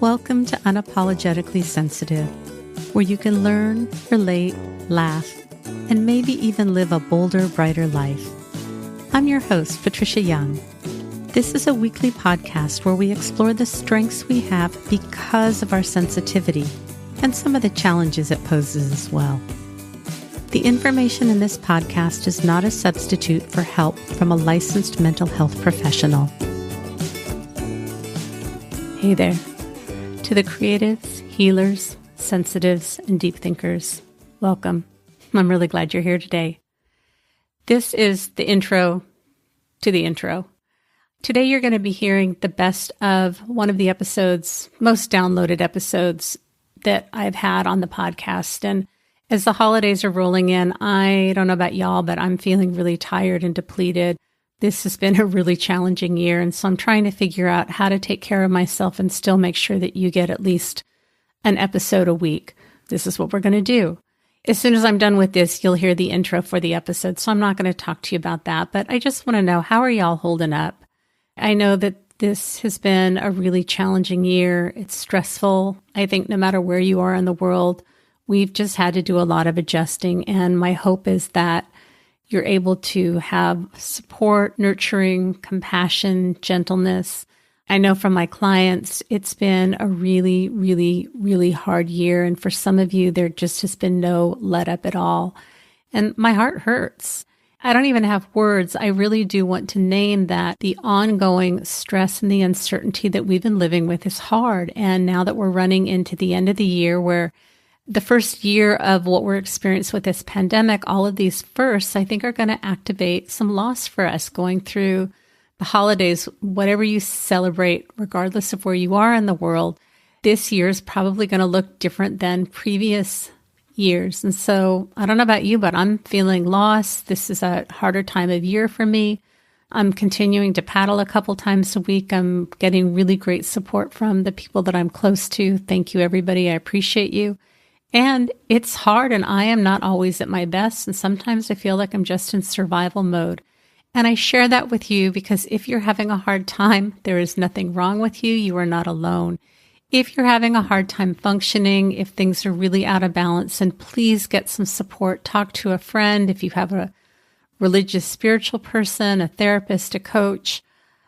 Welcome to Unapologetically Sensitive, where you can learn, relate, laugh, and maybe even live a bolder, brighter life. I'm your host, Patricia Young. This is a weekly podcast where we explore the strengths we have because of our sensitivity and some of the challenges it poses as well. The information in this podcast is not a substitute for help from a licensed mental health professional. Hey there. To the creatives, healers, sensitives, and deep thinkers, welcome. I'm really glad you're here today. This is the intro to the intro. Today you're going to be hearing the best of one of the episodes, most downloaded episodes that I've had on the podcast. And as the holidays are rolling in, I don't know about y'all, but I'm feeling really tired and depleted. This has been a really challenging year, and so I'm trying to figure out how to take care of myself and still make sure that you get at least an episode a week. This is what we're going to do. As soon as I'm done with this, you'll hear the intro for the episode, so I'm not going to talk to you about that, but I just want to know, how are y'all holding up? I know that this has been a really challenging year. It's stressful. I think no matter where you are in the world, we've just had to do a lot of adjusting, and my hope is that you're able to have support, nurturing, compassion, gentleness. I know from my clients, it's been a really, really, really hard year. And for some of you, there just has been no let up at all. And my heart hurts. I don't even have words. I really do want to name that the ongoing stress and the uncertainty that we've been living with is hard. And now that we're running into the end of the year, where the first year of what we're experiencing with this pandemic, all of these firsts, I think, are going to activate some loss for us going through the holidays. Whatever you celebrate, regardless of where you are in the world, this year is probably going to look different than previous years. And so I don't know about you, but I'm feeling lost. This is a harder time of year for me. I'm continuing to paddle a couple times a week. I'm getting really great support from the people that I'm close to. Thank you, everybody. I appreciate you. And it's hard, and I am not always at my best, and sometimes I feel like I'm just in survival mode. And I share that with you because if you're having a hard time, there is nothing wrong with you. You are not alone. If you're having a hard time functioning, if things are really out of balance, then please get some support. Talk to a friend. If you have a religious, spiritual person, a therapist, a coach,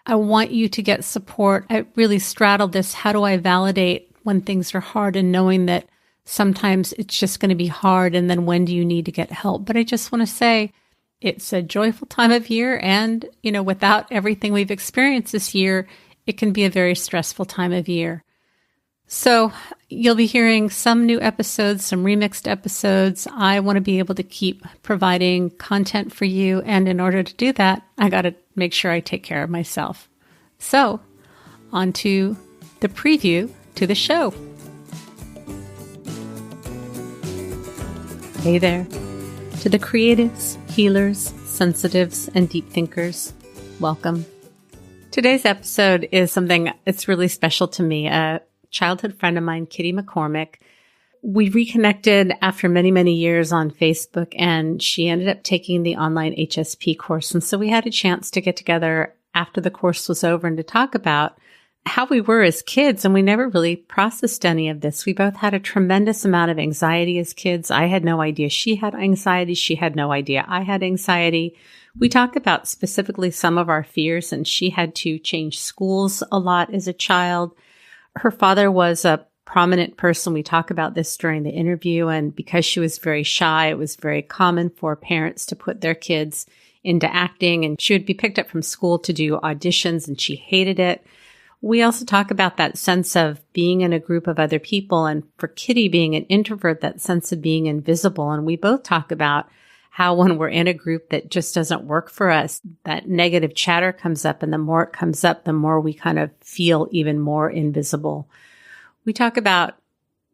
I want you to get support. I really straddled this. How do I validate when things are hard, and knowing that sometimes it's just going to be hard, and then when do you need to get help? But I just want to say it's a joyful time of year, and, without everything we've experienced this year, it can be a very stressful time of year. So you'll be hearing some new episodes, some remixed episodes. I want to be able to keep providing content for you, and in order to do that, I got to make sure I take care of myself. So on to the preview to the show. Hey there. To the creatives, healers, sensitives, and deep thinkers, welcome. Today's episode is something that's really special to me. A childhood friend of mine, Kitty McCormick, we reconnected after many, many years on Facebook, and she ended up taking the Online HSP course. And so we had a chance to get together after the course was over and to talk about how we were as kids, and we never really processed any of this. We both had a tremendous amount of anxiety as kids. I had no idea she had anxiety. She had no idea I had anxiety. We talked about specifically some of our fears, and she had to change schools a lot as a child. Her father was a prominent person. We talk about this during the interview, and because she was very shy, it was very common for parents to put their kids into acting, and she would be picked up from school to do auditions, and she hated it. We also talk about that sense of being in a group of other people, and for Kitty being an introvert, that sense of being invisible. And we both talk about how when we're in a group that just doesn't work for us, that negative chatter comes up, and the more it comes up, the more we kind of feel even more invisible. We talk about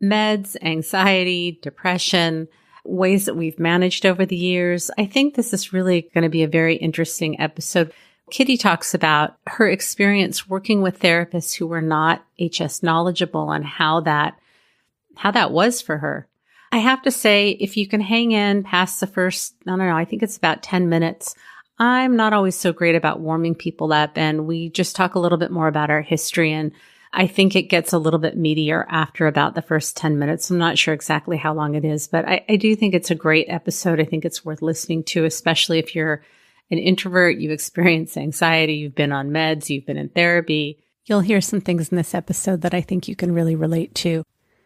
meds, anxiety, depression, ways that we've managed over the years. I think this is really going to be a very interesting episode. Kitty talks about her experience working with therapists who were not HS knowledgeable and how that was for her. I have to say, if you can hang in past the first, I think it's about 10 minutes, I'm not always so great about warming people up. And we just talk a little bit more about our history. And I think it gets a little bit meatier after about the first 10 minutes. I'm not sure exactly how long it is, but I do think it's a great episode. I think it's worth listening to, especially if you're an introvert, you experience anxiety, you've been on meds, you've been in therapy. You'll hear some things in this episode that I think you can really relate to.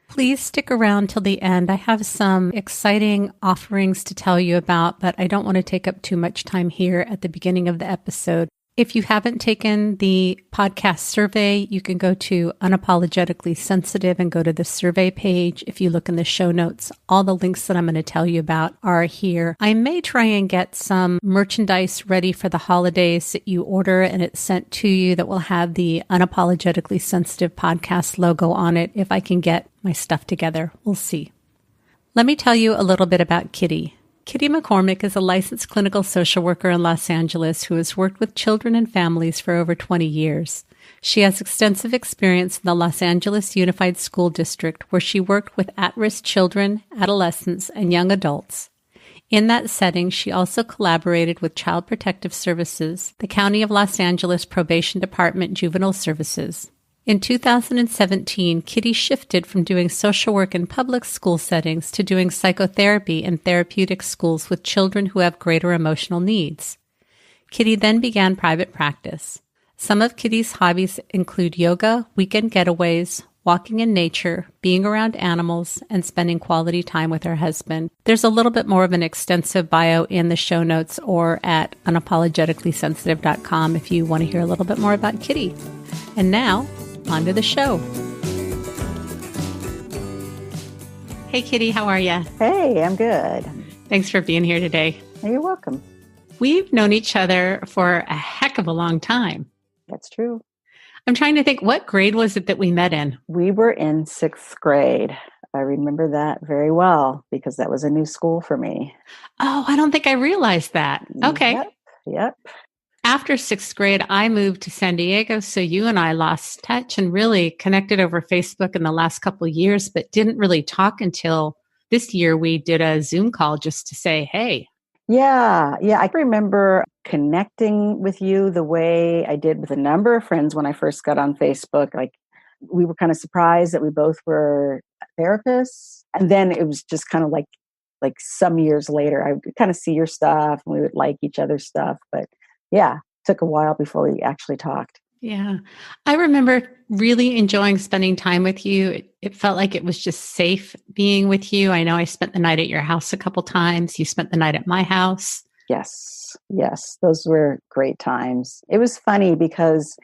Please stick around till the end. I have some exciting offerings to tell you about, but I don't want to take up too much time here at the beginning of the episode. If you haven't taken the podcast survey, you can go to Unapologetically Sensitive and go to the survey page. If you look in the show notes, all the links that I'm going to tell you about are here. I may try and get some merchandise ready for the holidays that you order and it's sent to you that will have the Unapologetically Sensitive podcast logo on it if I can get my stuff together. We'll see. Let me tell you a little bit about Kitty. Kitty McCormick is a licensed clinical social worker in Los Angeles who has worked with children and families for over 20 years. She has extensive experience in the Los Angeles Unified School District, where she worked with at-risk children, adolescents, and young adults. In that setting, she also collaborated with Child Protective Services, the County of Los Angeles Probation Department Juvenile Services. In 2017, Kitty shifted from doing social work in public school settings to doing psychotherapy in therapeutic schools with children who have greater emotional needs. Kitty then began private practice. Some of Kitty's hobbies include yoga, weekend getaways, walking in nature, being around animals, and spending quality time with her husband. There's a little bit more of an extensive bio in the show notes or at unapologeticallysensitive.com if you want to hear a little bit more about Kitty. And now, on to the show. Hey, Kitty, how are you? Hey, I'm good. Thanks for being here today. You're welcome. We've known each other for a heck of a long time. That's true. I'm trying to think, what grade was it that we met in? We were in 6th grade. I remember that very well because that was a new school for me. Oh, I don't think I realized that. Okay. Yep. After 6th grade, I moved to San Diego, so you and I lost touch and really connected over Facebook in the last couple of years, but didn't really talk until this year. We did a Zoom call just to say, hey. Yeah. I remember connecting with you the way I did with a number of friends when I first got on Facebook. Like, we were kind of surprised that we both were therapists. And then it was just kind of like some years later, I would kind of see your stuff and we would like each other's stuff. But yeah, took a while before we actually talked. Yeah. I remember really enjoying spending time with you. It felt like it was just safe being with you. I know I spent the night at your house a couple times. You spent the night at my house. Yes. Those were great times. It was funny because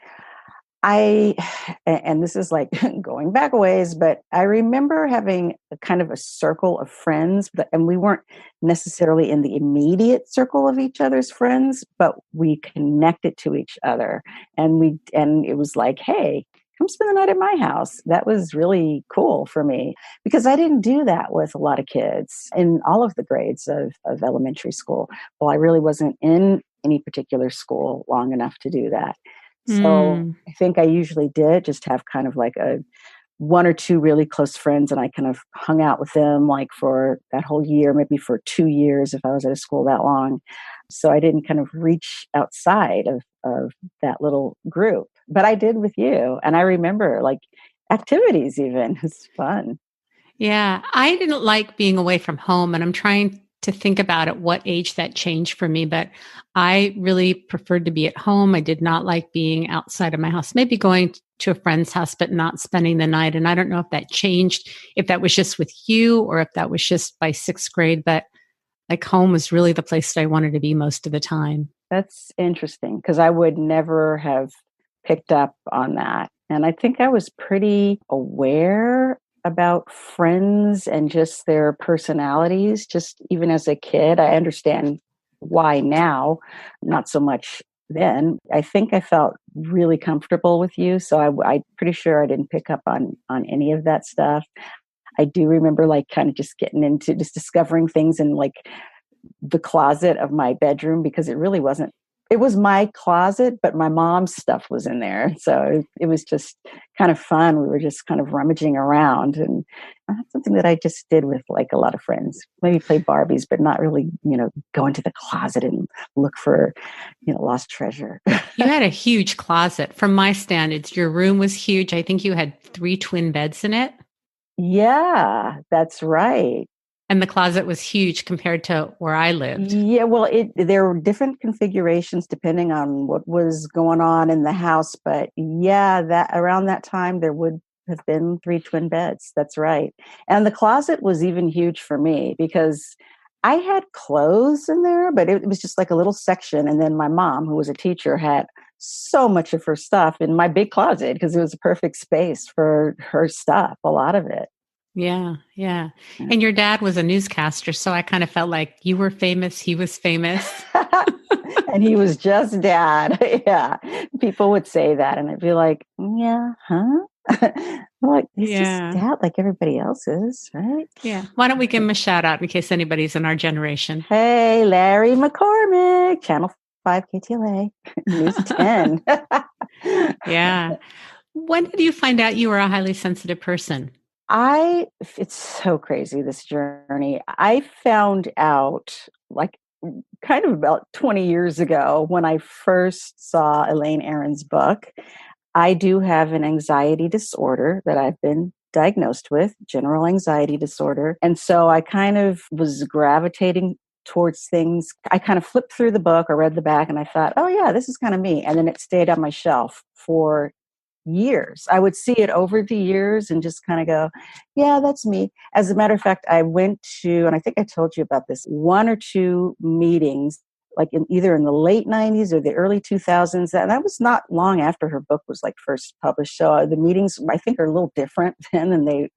and this is like going back a ways, but I remember having a kind of a circle of friends, and we weren't necessarily in the immediate circle of each other's friends, but we connected to each other. And it was like, hey, come spend the night at my house. That was really cool for me because I didn't do that with a lot of kids in all of the grades of elementary school. Well, I really wasn't in any particular school long enough to do that. So I think I usually did just have kind of like one or two really close friends, and I kind of hung out with them like for that whole year, maybe for 2 years if I was at a school that long. So I didn't kind of reach outside of that little group, but I did with you. And I remember like activities even. It's fun. Yeah, I didn't like being away from home, and I'm trying to think about at what age that changed for me, but I really preferred to be at home. I did not like being outside of my house, maybe going to a friend's house, but not spending the night. And I don't know if that changed, if that was just with you or if that was just by 6th grade, but like home was really the place that I wanted to be most of the time. That's interesting because I would never have picked up on that. And I think I was pretty aware about friends and just their personalities, just even as a kid. I understand why now, not so much then. I think I felt really comfortable with you. So I'm pretty sure I didn't pick up on any of that stuff. I do remember like kind of just getting into just discovering things in like the closet of my bedroom because it really wasn't It was my closet, but my mom's stuff was in there. So it was just kind of fun. We were just kind of rummaging around, and that's something that I just did with like a lot of friends. Maybe play Barbies, but not really, go into the closet and look for, lost treasure. You had a huge closet. From my standards, your room was huge. I think you had 3 twin beds in it. Yeah, that's right. And the closet was huge compared to where I lived. Yeah, well, there were different configurations depending on what was going on in the house, but yeah, that around that time there would have been 3 twin beds. That's right. And the closet was even huge for me because I had clothes in there, but it was just like a little section. And then my mom, who was a teacher, had so much of her stuff in my big closet because it was a perfect space for her stuff, a lot of it. Yeah, yeah. And your dad was a newscaster, so I kind of felt like you were famous, he was famous. And he was just dad. Yeah. People would say that and I'd be like, yeah, huh? Like, he's just dad like everybody else is, right? Yeah. Why don't we give him a shout out in case anybody's in our generation? Hey, Larry McCormick, Channel 5 KTLA, News 10. Yeah. When did you find out you were a highly sensitive person? It's so crazy, this journey. I found out like kind of about 20 years ago when I first saw Elaine Aron's book. I do have an anxiety disorder that I've been diagnosed with, general anxiety disorder. And so I kind of was gravitating towards things. I kind of flipped through the book or read the back and I thought, oh yeah, this is kind of me. And then it stayed on my shelf for years. I would see it over the years and just kind of go, yeah, that's me. As a matter of fact, I went to, and I think I told you about this, 1 or 2 meetings, like either in the late 90s or the early 2000s. And that was not long after her book was like first published. So the meetings, I think, are a little different then than they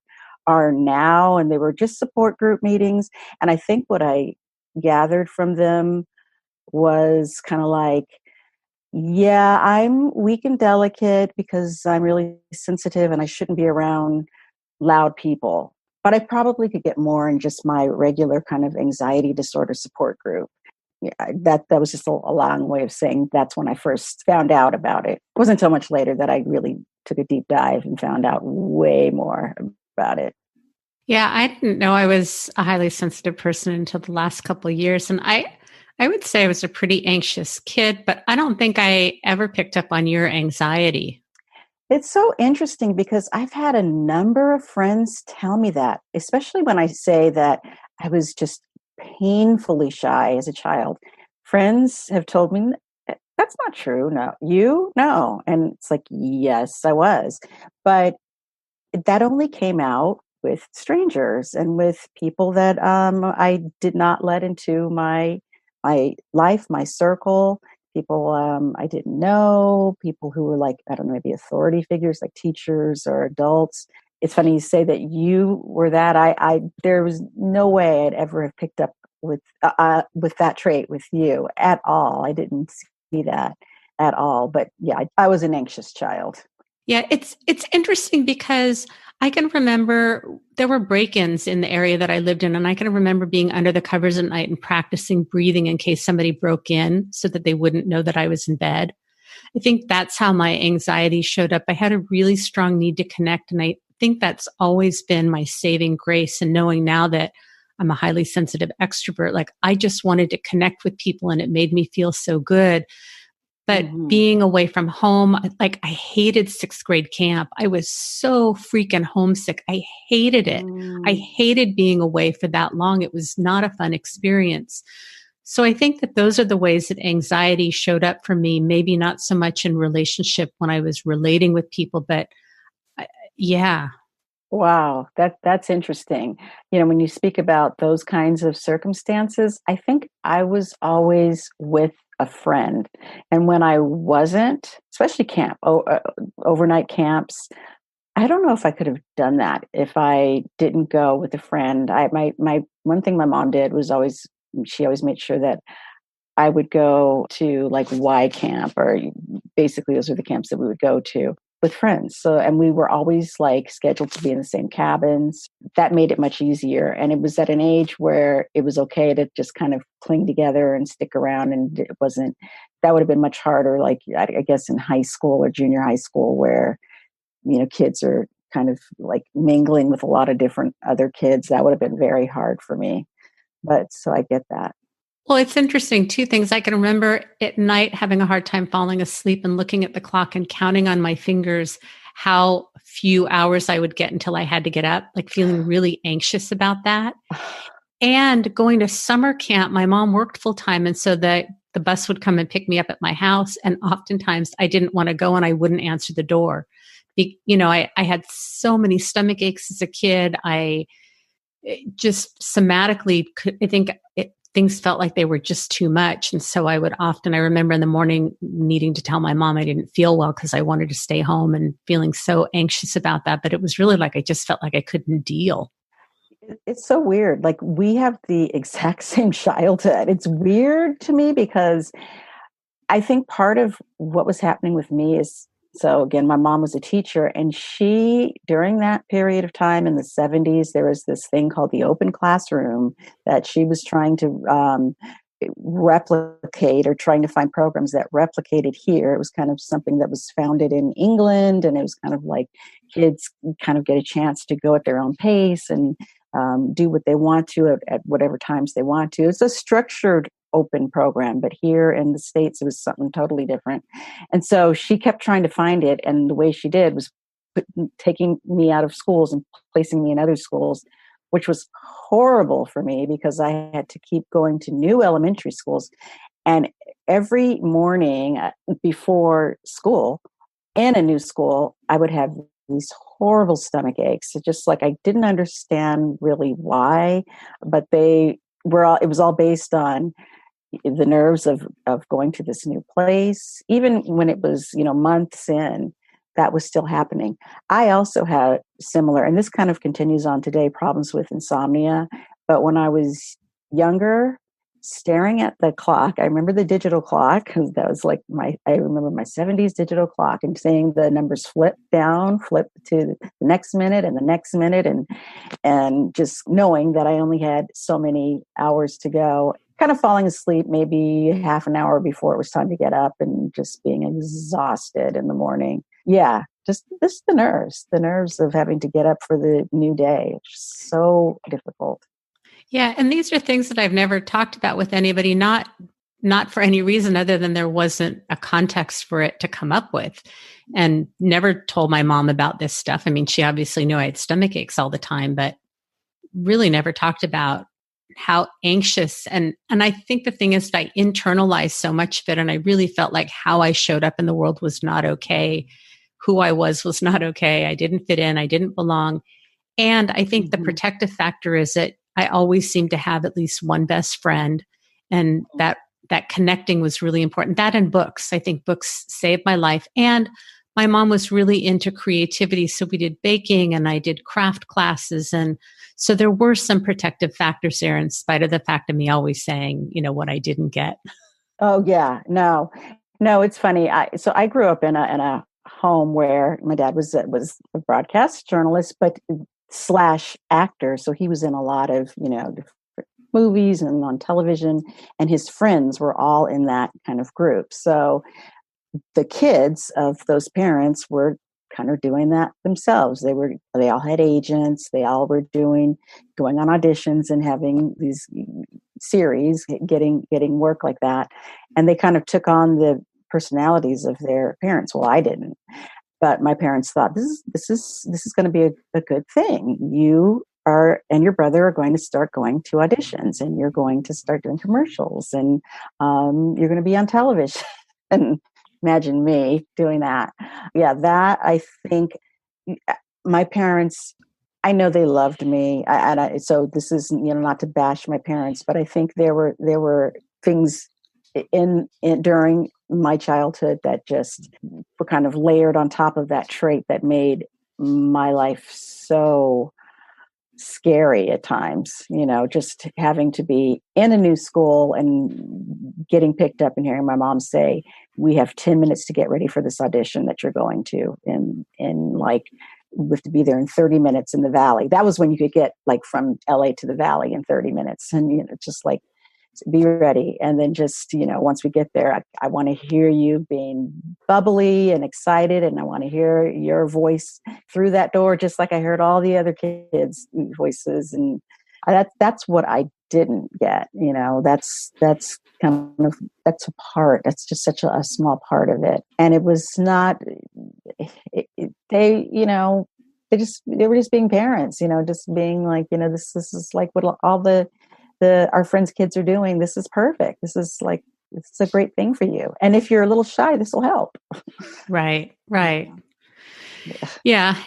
are now. And they were just support group meetings. And I think what I gathered from them was kind of like, yeah, I'm weak and delicate because I'm really sensitive and I shouldn't be around loud people. But I probably could get more in just my regular kind of anxiety disorder support group. Yeah, that was just a long way of saying that's when I first found out about it. It wasn't until much later that I really took a deep dive and found out way more about it. Yeah, I didn't know I was a highly sensitive person until the last couple of years. And I would say I was a pretty anxious kid, but I don't think I ever picked up on your anxiety. It's so interesting because I've had a number of friends tell me that, especially when I say that I was just painfully shy as a child. Friends have told me that's not true. No, no. And it's like, yes, I was. But that only came out with strangers and with people that I did not let into my life, my circle, people I didn't know, people who were like, I don't know, maybe authority figures like teachers or adults. It's funny you say that you were that. I there was no way I'd ever have picked up with that trait with you at all. I didn't see that at all. But yeah, I was an anxious child. Yeah, it's interesting because I can remember there were break-ins in the area that I lived in, and I can remember being under the covers at night and practicing breathing in case somebody broke in so that they wouldn't know that I was in bed. I think that's how my anxiety showed up. I had a really strong need to connect, and I think that's always been my saving grace. And knowing now that I'm a highly sensitive extrovert, like I just wanted to connect with people and it made me feel so good. But being away from home, like I hated 6th grade camp. I was so freaking homesick. I hated it. I hated being away for that long. It was not a fun experience. So I think that those are the ways that anxiety showed up for me. Maybe not so much in relationship when I was relating with people, but yeah. Wow, that's interesting. When you speak about those kinds of circumstances, I think I was always with a friend. And when I wasn't, especially overnight camps, I don't know if I could have done that if I didn't go with a friend. My one thing my mom did was she always made sure that I would go to like Y camp, or basically those are the camps that we would go to with friends. So, and we were always like scheduled to be in the same cabins. That made it much easier. And it was at an age where it was okay to just kind of cling together and stick around. And it wasn't that would have been much harder, like I guess in high school or junior high school, where, kids are kind of like mingling with a lot of different other kids. That would have been very hard for me. But so I get that. Well, it's interesting. Two things. I can remember at night having a hard time falling asleep and looking at the clock and counting on my fingers how few hours I would get until I had to get up, like feeling really anxious about that. And going to summer camp, my mom worked full time. And so the bus would come and pick me up at my house. And oftentimes I didn't want to go and I wouldn't answer the door. I had so many stomach aches as a kid. I just somatically, things felt like they were just too much. And so I remember in the morning needing to tell my mom I didn't feel well because I wanted to stay home and feeling so anxious about that. But it was really like I just felt like I couldn't deal. It's so weird. Like we have the exact same childhood. It's weird to me because I think part of what was happening with me is, so again, my mom was a teacher, and she, during that period of time in the 70s, there was this thing called the open classroom that she was trying to replicate, or trying to find programs that replicated here. It was kind of something that was founded in England, and it was kind of like kids kind of get a chance to go at their own pace and do what they want to at whatever times they want to. It's a structured open program, but here in the States, it was something totally different. And so she kept trying to find it. And the way she did was taking me out of schools and placing me in other schools, which was horrible for me because I had to keep going to new elementary schools. And every morning before school in a new school, I would have these horrible stomach aches. It's just like I didn't understand really why, but it was all based on the nerves of going to this new place. Even when it was, months in, that was still happening. I also had similar, and this kind of continues on today, problems with insomnia. But when I was younger, staring at the clock, I remember the digital clock, because that was like I remember my 70s digital clock, and seeing the numbers flip to the next minute and the next minute, and just knowing that I only had so many hours to go, kind of falling asleep maybe half an hour before it was time to get up, and just being exhausted in the morning. Yeah, just the nerves of having to get up for the new day. It's so difficult. Yeah, and these are things that I've never talked about with anybody, not for any reason other than there wasn't a context for it to come up with, and never told my mom about this stuff. I mean, she obviously knew I had stomach aches all the time, but really never talked about how anxious. And I think the thing is that I internalized so much of it, and I really felt like how I showed up in the world was not okay. Who I was not okay. I didn't fit in. I didn't belong. And I think the protective factor is that I always seemed to have at least one best friend, and that connecting was really important. That and books. I think books saved my life. And my mom was really into creativity. So we did baking and I did craft classes. And so there were some protective factors there, in spite of the fact of me always saying, what I didn't get. Oh yeah. No, it's funny. I grew up in a home where my dad was a broadcast journalist, but / actor. So he was in a lot of, different movies and on television, and his friends were all in that kind of group. So the kids of those parents were kind of doing that themselves. They all had agents. They all were going on auditions and having these series, getting work like that. And they kind of took on the personalities of their parents. Well, I didn't. But my parents thought this is going to be a good thing. You and your brother are going to start going to auditions, and you're going to start doing commercials, and you're going to be on television. And imagine me doing that. Yeah, that I think my parents, I know they loved me, so this is not to bash my parents, but I think there were things in during my childhood that just were kind of layered on top of that trait that made my life so scary at times, just having to be in a new school and getting picked up and hearing my mom say, we have 10 minutes to get ready for this audition that you're going to, and like, we have to be there in 30 minutes in the Valley. That was when you could get like from LA to the Valley in 30 minutes. And just like be ready. And then just, once we get there, I want to hear you being bubbly and excited. And I want to hear your voice through that door, just like I heard all the other kids' voices. And that's what I didn't get. That's kind of, that's a part, that's just such a small part of it. And it was not, they were just being parents, just being like, this is like what all our friends' kids are doing. This is perfect. This is a great thing for you. And if you're a little shy, this will help. Right. Yeah.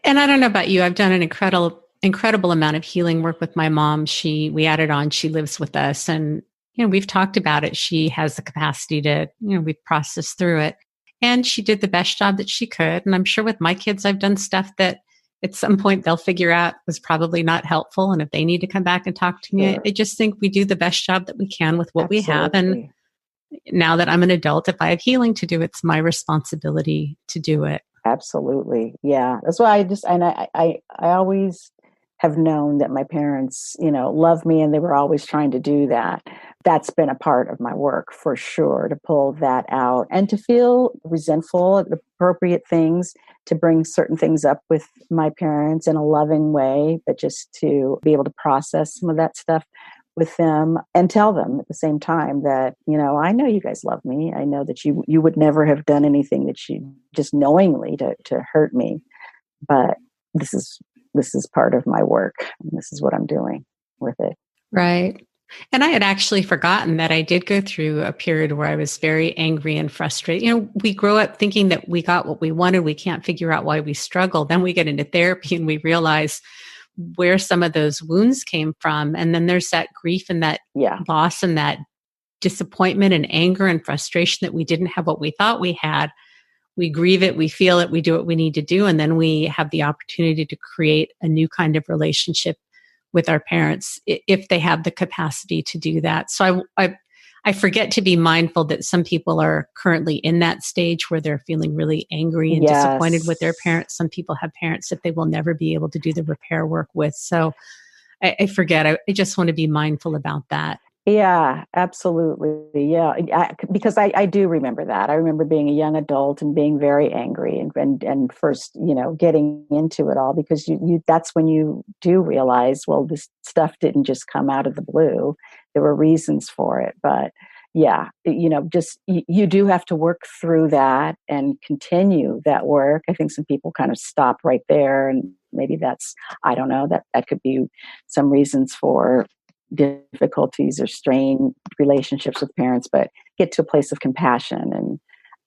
And I don't know about you. I've done an incredible amount of healing work with my mom. We added on, she lives with us, and, we've talked about it. She has the capacity to, we've processed through it, and she did the best job that she could. And I'm sure with my kids, I've done stuff that at some point they'll figure out was probably not helpful. And if they need to come back and talk to me, I just think we do the best job that we can with what we have. And now that I'm an adult, if I have healing to do, it's my responsibility to do it. Absolutely. Yeah. That's why I always have known that my parents, love me, and they were always trying to do that. That's been a part of my work for sure, to pull that out and to feel resentful at the appropriate things, to bring certain things up with my parents in a loving way, but just to be able to process some of that stuff with them and tell them at the same time that, I know you guys love me. I know that you would never have done anything that you just knowingly to hurt me. But this is part of my work, and this is what I'm doing with it. Right. And I had actually forgotten that I did go through a period where I was very angry and frustrated. We grow up thinking that we got what we wanted. We can't figure out why we struggle. Then we get into therapy and we realize where some of those wounds came from. And then there's that grief and that loss and that disappointment and anger and frustration that we didn't have what we thought we had. We grieve it, we feel it, we do what we need to do. And then we have the opportunity to create a new kind of relationship with our parents if they have the capacity to do that. So I forget to be mindful that some people are currently in that stage where they're feeling really angry and disappointed with their parents. Some people have parents that they will never be able to do the repair work with. So I forget. I just want to be mindful about that. Yeah, absolutely. Yeah, because I do remember that. I remember being a young adult and being very angry and first, getting into it all, because you that's when you do realize, well, this stuff didn't just come out of the blue. There were reasons for it. But yeah, just you do have to work through that and continue that work. I think some people kind of stop right there, and maybe that's, I don't know, that could be some reasons for difficulties or strained relationships with parents, but get to a place of compassion,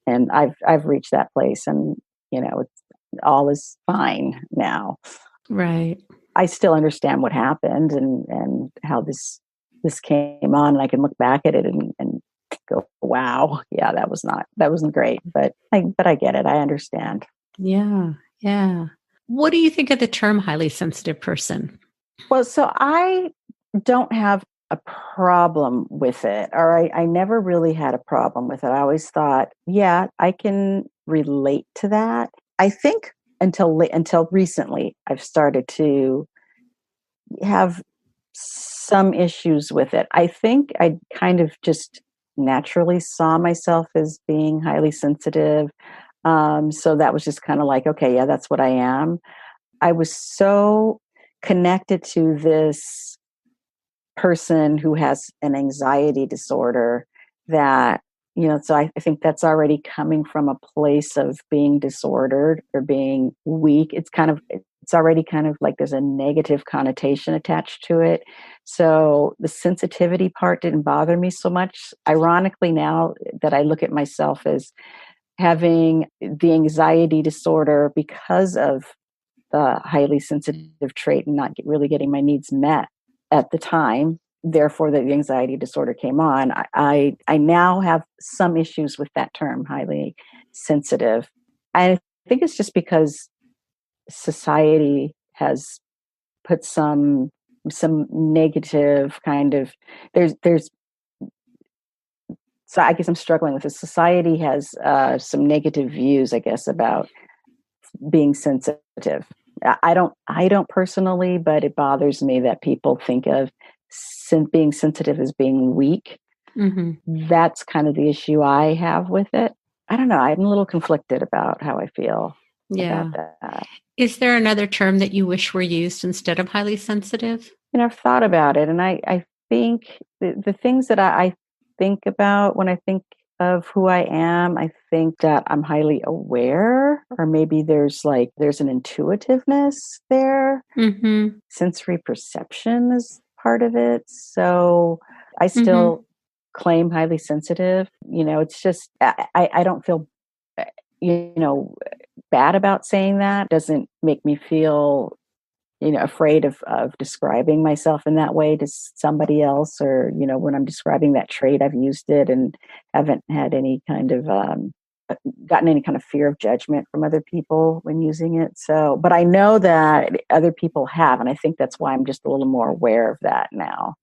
and I've reached that place, and it's, all is fine now. Right. I still understand what happened and how this came on, and I can look back at it and go, wow, yeah, that wasn't great, but I get it. I understand. Yeah. What do you think of the term highly sensitive person? Well, so I don't have a problem with it, or I never really had a problem with it. I always thought, yeah, I can relate to that. I think until recently, I've started to have some issues with it. I think I kind of just naturally saw myself as being highly sensitive. So that was just kind of like, okay, yeah, that's what I am. I was so connected to this person who has an anxiety disorder that, so I think that's already coming from a place of being disordered or being weak. It's already kind of like there's a negative connotation attached to it. So the sensitivity part didn't bother me so much. Ironically, now that I look at myself as having the anxiety disorder because of the highly sensitive trait and not really getting my needs met at the time, therefore the anxiety disorder came on, I now have some issues with that term, highly sensitive. I think it's just because society has put some negative kind of, there's so I guess I'm struggling with this. Society has some negative views, I guess, about being sensitive. I don't personally, but it bothers me that people think of being sensitive as being weak. Mm-hmm. That's kind of the issue I have with it. I don't know. I'm a little conflicted about how I feel Yeah. about that. Is there another term that you wish were used instead of highly sensitive? I've thought about it, and I think the things that I think about when I think of who I am, I think that I'm highly aware, or maybe there's an intuitiveness there. Mm-hmm. Sensory perception is part of it. So I Mm-hmm. still claim highly sensitive. It's just I don't feel you know bad about saying that. Doesn't make me feel afraid of describing myself in that way to somebody else, or when I'm describing that trait, I've used it and haven't had any kind of gotten any kind of fear of judgment from other people when using it. So, but I know that other people have, and I think that's why I'm just a little more aware of that now.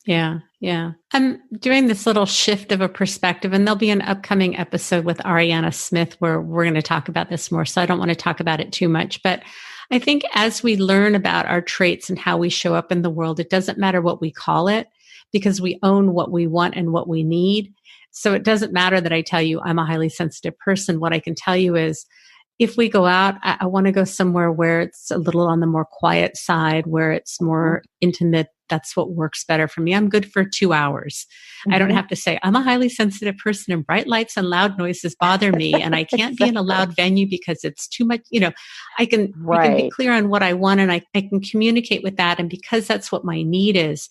Yeah, yeah. I'm doing this little shift of a perspective, and there'll be an upcoming episode with Ariana Smith where we're going to talk about this more. So I don't want to talk about it too much, but I think as we learn about our traits and how we show up in the world, it doesn't matter what we call it because we own what we want and what we need. So it doesn't matter that I tell you I'm a highly sensitive person. What I can tell you is if we go out, I want to go somewhere where it's a little on the more quiet side, where it's more intimate. That's what works better for me. I'm good for 2 hours. I don't have to say, I'm a highly sensitive person and bright lights and loud noises bother me. And I can't be in a loud venue because it's too much. I can be clear on what I want and I can communicate with that. And because that's what my need is,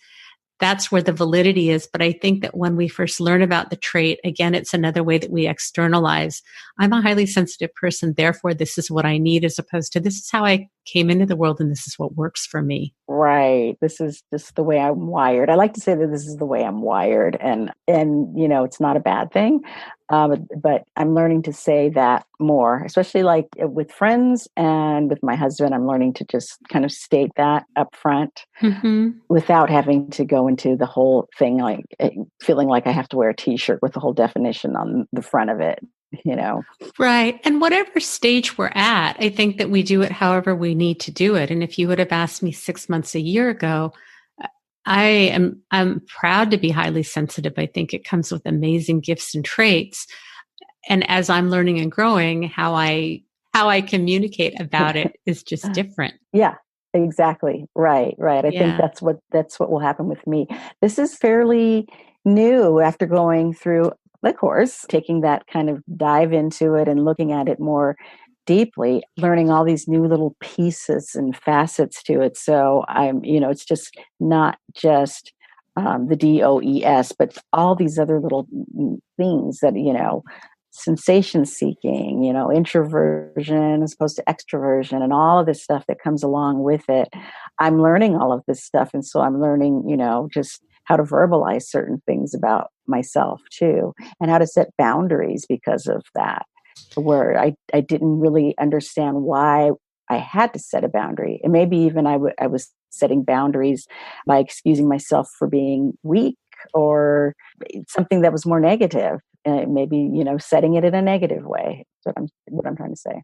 that's where the validity is. But I think that when we first learn about the trait, again, it's another way that we externalize. I'm a highly sensitive person. Therefore, this is what I need, as opposed to this is how I came into the world and this is what works for me. Right. This is just the way I'm wired. I like to say that this is the way I'm wired, and it's not a bad thing. But I'm learning to say that more, especially like with friends and with my husband. I'm learning to just kind of state that up front without having to go into the whole thing, like feeling like I have to wear a T-shirt with the whole definition on the front of it. Right. And whatever stage we're at, I think that we do it however we need to do it. And if you would have asked me 6 months, a year ago, I'm proud to be highly sensitive. I think it comes with amazing gifts and traits. And as I'm learning and growing, how I communicate about it is just different. Yeah. Exactly. Right. I think that's what will happen with me. This is fairly new after going through the course, taking that kind of dive into it and looking at it more deeply, learning all these new little pieces and facets to it. So it's just not just the DOES, but all these other little things that, sensation seeking, introversion as opposed to extroversion, and all of this stuff that comes along with it. I'm learning all of this stuff. And so I'm learning, just how to verbalize certain things about myself too, and how to set boundaries because of that, where I didn't really understand why I had to set a boundary. And maybe even I was setting boundaries by excusing myself for being weak or something that was more negative. Maybe, setting it in a negative way. That's what I'm trying to say.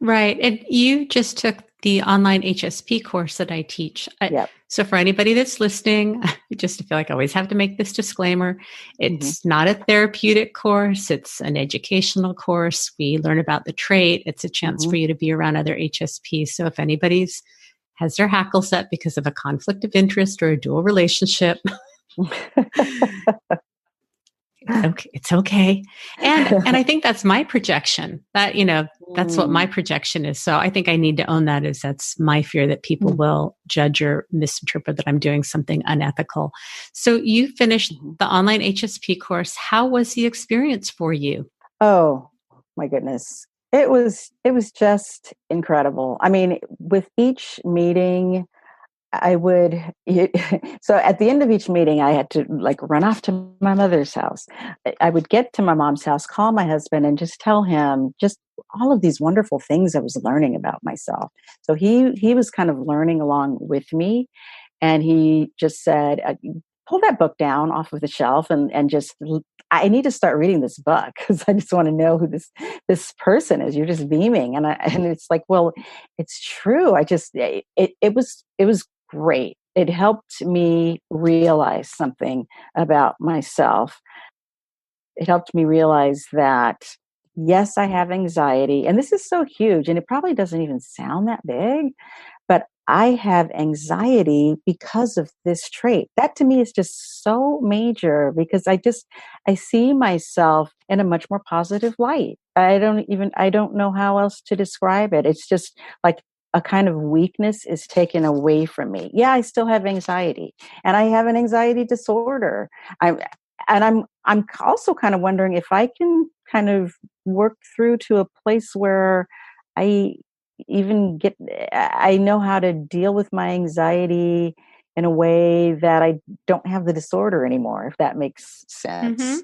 Right. And you just took the online HSP course that I teach. Yep. So for anybody that's listening, just feel like I always have to make this disclaimer. It's not a therapeutic course. It's an educational course. We learn about the trait. It's a chance for you to be around other HSPs. So if anybody's has their hackles up because of a conflict of interest or a dual relationship, it's okay. And I think that's my projection. That, that's what my projection is. So I think I need to own that, as that's my fear that people will judge or misinterpret that I'm doing something unethical. So you finished the online HSP course. How was the experience for you? Oh my goodness. It was just incredible. I mean, with each meeting, so at the end of each meeting, I had to run off to my mother's house. I would get to my mom's house, call my husband, and just tell him just all of these wonderful things I was learning about myself. So he was kind of learning along with me, and he just said, pull that book down off of the shelf and just, I need to start reading this book because I just want to know who this person is. You're just beaming. And it's like, well, it's true. It was great. it helped me realize something about myself. It helped me realize that, yes, I have anxiety, and this is so huge, and it probably doesn't even sound that big, but I have anxiety because of this trait. That to me is just so major because I see myself in a much more positive light. I don't know how else to describe it. It's just like a kind of weakness is taken away from me. Yeah, I still have anxiety and I have an anxiety disorder. I'm, I'm also kind of wondering if I can kind of work through to a place where I I know how to deal with my anxiety in a way that I don't have the disorder anymore, if that makes Mm-hmm. sense.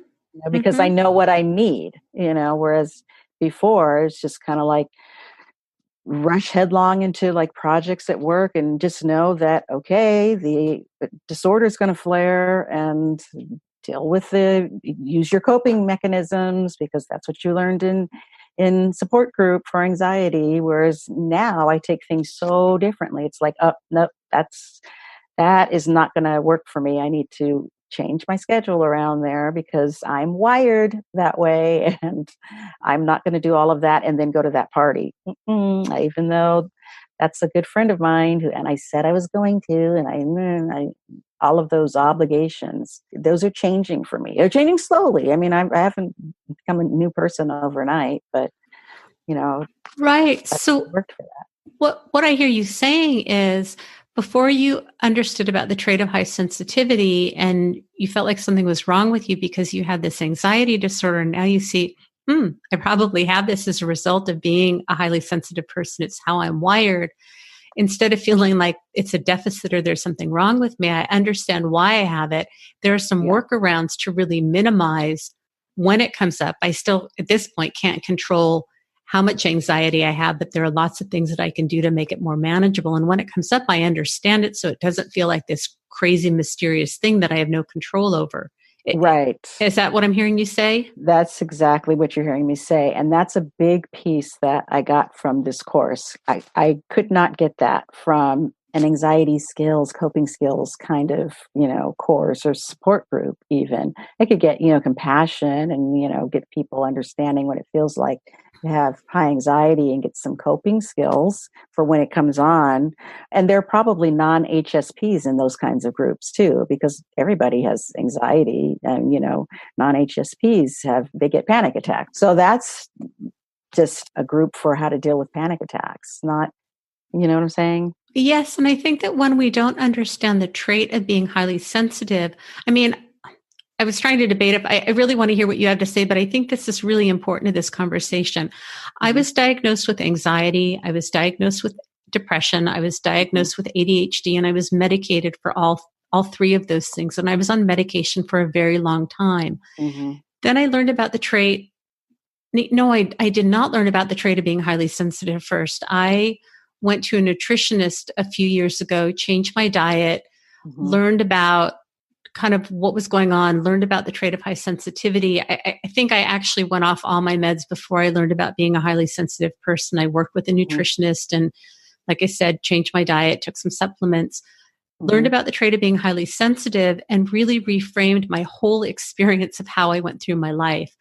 Because I Mm-hmm. know what I need, whereas before it's just kind of like rush headlong into like projects at work and just know that, okay, the disorder is going to flare and use your coping mechanisms because that's what you learned in support group for anxiety. Whereas now I take things so differently. It's like, oh, no, that is not going to work for me. I need to change my schedule around there because I'm wired that way and I'm not going to do all of that and then go to that party. Even though that's a good friend of mine and I said I was going to, and I all of those obligations, those are changing for me. They're changing slowly. I mean, I haven't become a new person overnight, but Right. that's So worked for that. what I hear you saying is before you understood about the trait of high sensitivity and you felt like something was wrong with you because you had this anxiety disorder, now you see, I probably have this as a result of being a highly sensitive person. It's how I'm wired. Instead of feeling like it's a deficit or there's something wrong with me, I understand why I have it. There are some Yeah. workarounds to really minimize when it comes up. I still, at this point, can't control how much anxiety I have, but there are lots of things that I can do to make it more manageable. And when it comes up, I understand it so it doesn't feel like this crazy, mysterious thing that I have no control over. Right. Is that what I'm hearing you say? That's exactly what you're hearing me say. And that's a big piece that I got from this course. I could not get that from an anxiety skills, coping skills kind of, course or support group even. I could get, compassion and, get people understanding what it feels like to have high anxiety and get some coping skills for when it comes on. And there are probably non-HSPs in those kinds of groups too, because everybody has anxiety and, non-HSPs they get panic attacks. So that's just a group for how to deal with panic attacks, not, you know what I'm saying? Yes. And I think that when we don't understand the trait of being highly sensitive, I mean, I was trying to debate if I really want to hear what you have to say, but I think this is really important to this conversation. I Mm-hmm. was diagnosed with anxiety. I was diagnosed with depression. I was diagnosed with ADHD, and I was medicated for all three of those things. And I was on medication for a very long time. Mm-hmm. Then I learned about the trait. No, I did not learn about the trait of being highly sensitive first. I went to a nutritionist a few years ago, changed my diet, Mm-hmm. learned about kind of what was going on, learned about the trait of high sensitivity. I think I actually went off all my meds before I learned about being a highly sensitive person. I worked with a nutritionist and, like I said, changed my diet, took some supplements, learned Mm-hmm. about the trait of being highly sensitive, and really reframed my whole experience of how I went through my life.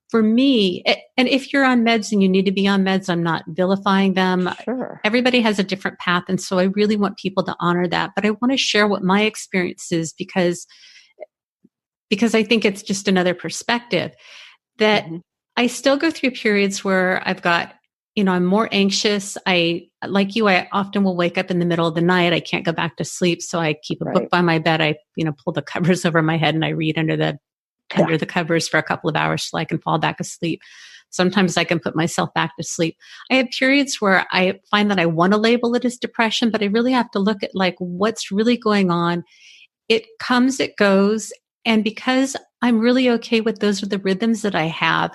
For me, and if you're on meds and you need to be on meds, I'm not vilifying them. Sure. Everybody has a different path. And so I really want people to honor that. But I want to share what my experience is because I think it's just another perspective that Mm-hmm. I still go through periods where I've got, I'm more anxious. Like you, I often will wake up in the middle of the night. I can't go back to sleep. So I keep a book Right. by my bed. I, pull the covers over my head and I read under Yeah. the covers for a couple of hours so I can fall back asleep. Sometimes I can put myself back to sleep. I have periods where I find that I want to label it as depression, but I really have to look at like what's really going on. It comes, it goes. And because I'm really okay with those are the rhythms that I have,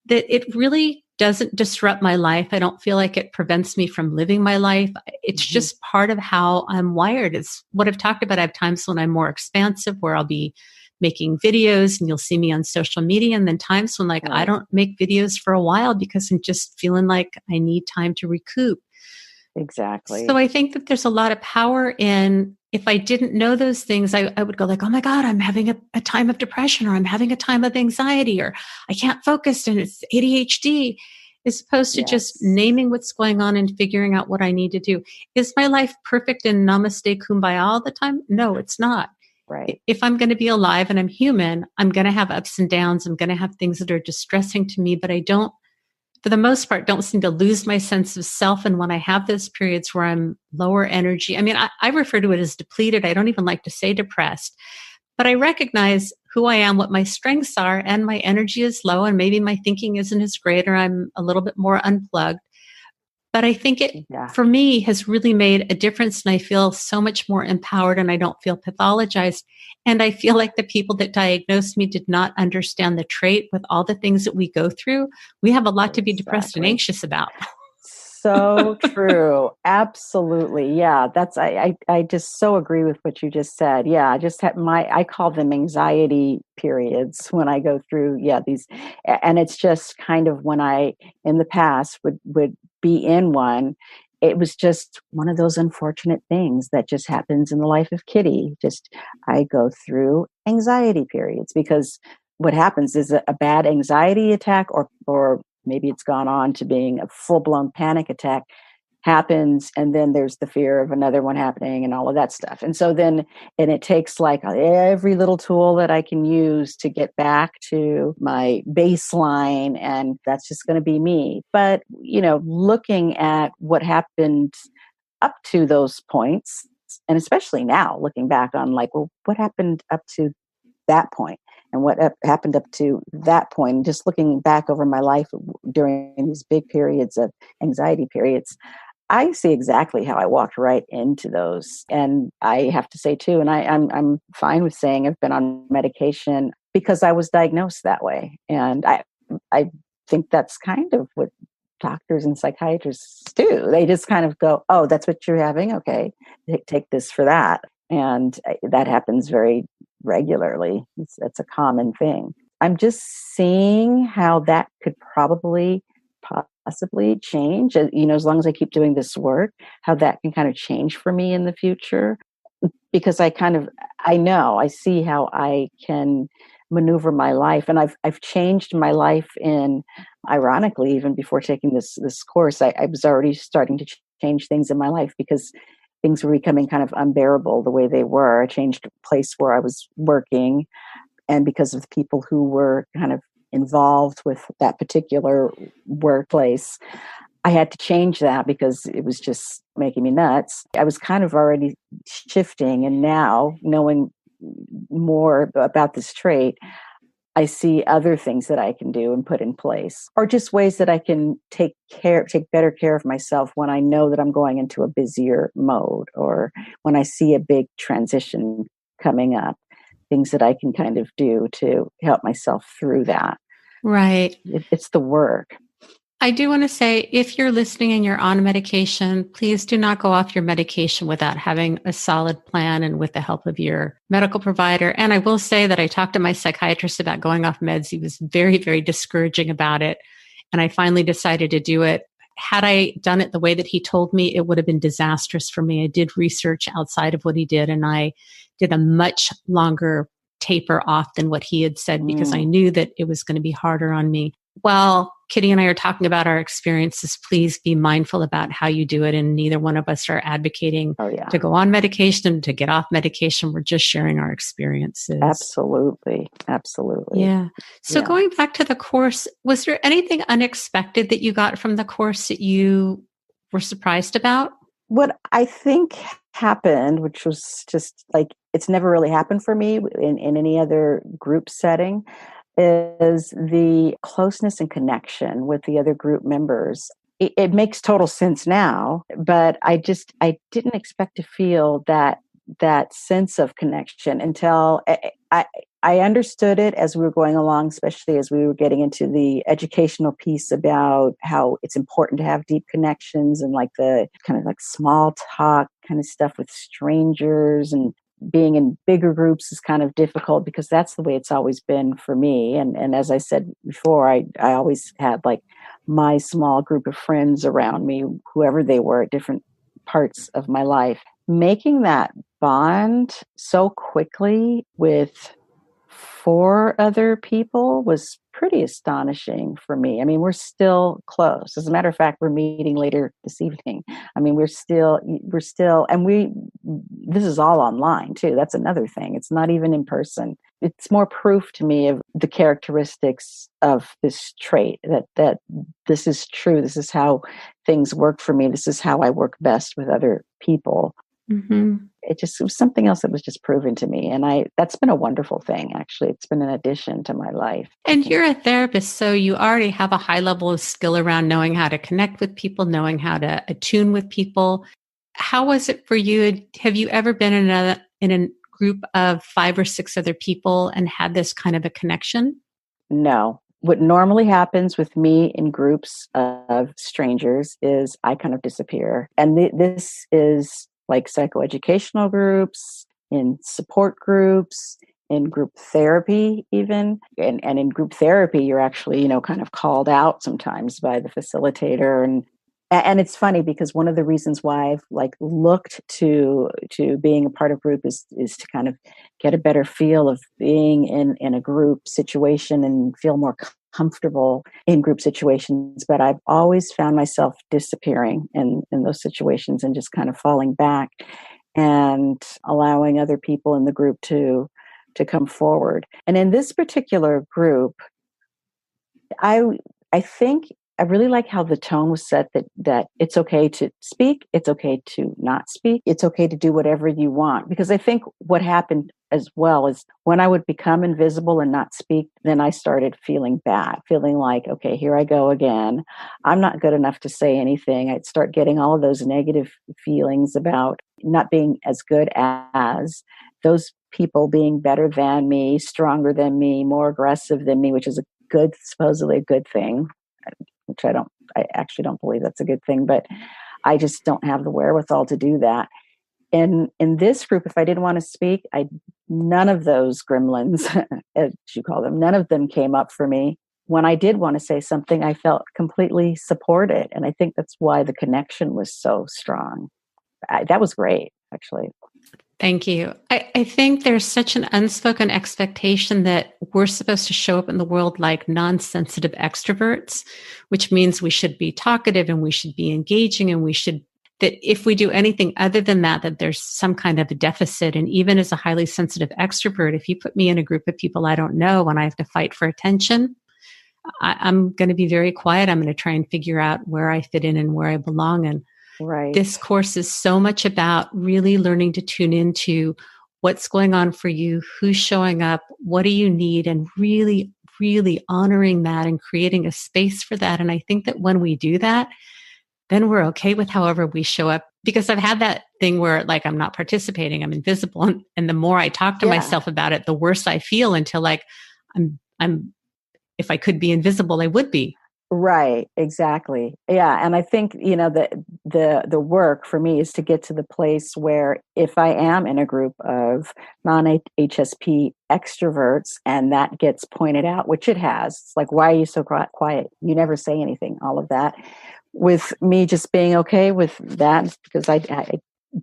that it really doesn't disrupt my life. I don't feel like it prevents me from living my life. It's Mm-hmm. just part of how I'm wired. It's what I've talked about. I have times when I'm more expansive, where I'll be making videos and you'll see me on social media. And then times when like I Right. don't make videos for a while because I'm just feeling like I need time to recoup. So Exactly. I think that there's a lot of power in if I didn't know those things, I would go like, oh my God, I'm having a time of depression, or I'm having a time of anxiety, or I can't focus and it's ADHD, as opposed to just Yes. naming what's going on and figuring out what I need to do. Is my life perfect and namaste kumbaya all the time? No, it's not. Right. If I'm going to be alive and I'm human, I'm going to have ups and downs. I'm going to have things that are distressing to me, but I don't, for the most part, don't seem to lose my sense of self. And when I have those periods where I'm lower energy, I mean, I refer to it as depleted. I don't even like to say depressed, but I recognize who I am, what my strengths are, and my energy is low, and maybe my thinking isn't as great, or I'm a little bit more unplugged. But I think it, Yeah. for me, has really made a difference. And I feel so much more empowered, and I don't feel pathologized. And I feel like the people that diagnosed me did not understand the trait. With all the things that we go through, we have a lot to be depressed and Exactly. anxious about. So true. Absolutely. Yeah. I just so agree with what you just said. Yeah. I just had I call them anxiety periods when I go through, these, and it's just kind of when I, in the past would be in one. It was just one of those unfortunate things that just happens in the life of Kitty. Just, I go through anxiety periods because what happens is a bad anxiety attack, or maybe it's gone on to being a full-blown panic attack, happens, and then there's the fear of another one happening and all of that stuff. And so then, and it takes like every little tool that I can use to get back to my baseline, and that's just going to be me. But, looking at what happened up to those points, and especially now looking back on like, well, what happened up to that point and what happened up to that point, and just looking back over my life during these big periods of anxiety periods, I see exactly how I walked right into those. And I have to say too, and I'm fine with saying I've been on medication because I was diagnosed that way. And I think that's kind of what doctors and psychiatrists do. They just kind of go, oh, that's what you're having? Okay, take this for that. And that happens very regularly. It's a common thing. I'm just seeing how that could probably possibly change, as long as I keep doing this work, how that can kind of change for me in the future. Because I see how I can maneuver my life. And I've changed my life ironically, even before taking this course, I was already starting to change things in my life because things were becoming kind of unbearable the way they were. I changed the place where I was working, and because of the people who were kind of involved with that particular workplace, I had to change that because it was just making me nuts. I was kind of already shifting, and now knowing more about this trait, I see other things that I can do and put in place, or just ways that I can take better care of myself when I know that I'm going into a busier mode, or when I see a big transition coming up, things that I can kind of do to help myself through that. Right. It's the work. I do want to say, if you're listening and you're on medication, please do not go off your medication without having a solid plan and with the help of your medical provider. And I will say that I talked to my psychiatrist about going off meds. He was very, very discouraging about it. And I finally decided to do it. Had I done it the way that he told me, it would have been disastrous for me. I did research outside of what he did, and I did a much longer taper off than what he had said because I knew that it was going to be harder on me. While Kitty and I are talking about our experiences, please be mindful about how you do it. And neither one of us are advocating to go on medication, to get off medication. We're just sharing our experiences. Absolutely. Absolutely. Yeah. So going back to the course, was there anything unexpected that you got from the course that you were surprised about? What I think happened, which was just like, it's never really happened for me in any other group setting, is the closeness and connection with the other group members. It makes total sense now, but I didn't expect to feel that sense of connection until I understood it as we were going along, especially as we were getting into the educational piece about how it's important to have deep connections and like the kind of like small talk kind of stuff with strangers, and being in bigger groups is kind of difficult because that's the way it's always been for me. And as I said before, I always had like my small group of friends around me, whoever they were at different parts of my life. Making that bond so quickly with 4 other people was pretty astonishing for me. I mean, we're still close. As a matter of fact, we're meeting later this evening. I mean, this is all online too. That's another thing. It's not even in person. It's more proof to me of the characteristics of this trait that this is true. This is how things work for me. This is how I work best with other people. Mm-hmm. It was something else that was just proven to me. And that's been a wonderful thing, actually. It's been an addition to my life. And you're a therapist, so you already have a high level of skill around knowing how to connect with people, knowing how to attune with people. How was it for you? Have you ever been in a group of 5 or 6 other people and had this kind of a connection? No. What normally happens with me in groups of strangers is I kind of disappear. And this is like psychoeducational groups, in support groups, in group therapy even. And in group therapy, you're actually, kind of called out sometimes by the facilitator. And it's funny because one of the reasons why I've looked to being a part of group is to kind of get a better feel of being in a group situation and feel more comfortable in group situations. But I've always found myself disappearing in those situations and just kind of falling back and allowing other people in the group to come forward. And in this particular group, I think I really like how the tone was set that it's okay to speak, it's okay to not speak, it's okay to do whatever you want. Because I think what happened as well is when I would become invisible and not speak, then I started feeling bad, feeling like, okay, here I go again. I'm not good enough to say anything. I'd start getting all of those negative feelings about not being as good as those people being better than me, stronger than me, more aggressive than me, which is supposedly a good thing. Which I actually don't believe that's a good thing, but I just don't have the wherewithal to do that. And in this group, if I didn't want to speak, none of those gremlins, as you call them, none of them came up for me. When I did want to say something, I felt completely supported. And I think that's why the connection was so strong. That was great, actually. Thank you. I think there's such an unspoken expectation that we're supposed to show up in the world like non-sensitive extroverts, which means we should be talkative and we should be engaging and that if we do anything other than that there's some kind of a deficit. And even as a highly sensitive extrovert, if you put me in a group of people I don't know and I have to fight for attention, I'm going to be very quiet. I'm going to try and figure out where I fit in and where I belong. And right. This course is so much about really learning to tune into what's going on for you, who's showing up, what do you need, and really, really honoring that and creating a space for that. And I think that when we do that, then we're okay with however we show up. Because I've had that thing where I'm not participating, I'm invisible. And the more I talk to myself about it, the worse I feel until I'm if I could be invisible, I would be. Right, exactly. Yeah. And I think, the work for me is to get to the place where if I am in a group of non-HSP extroverts and that gets pointed out, which it has, it's like, why are you so quiet? You never say anything, all of that. With me just being okay with that because I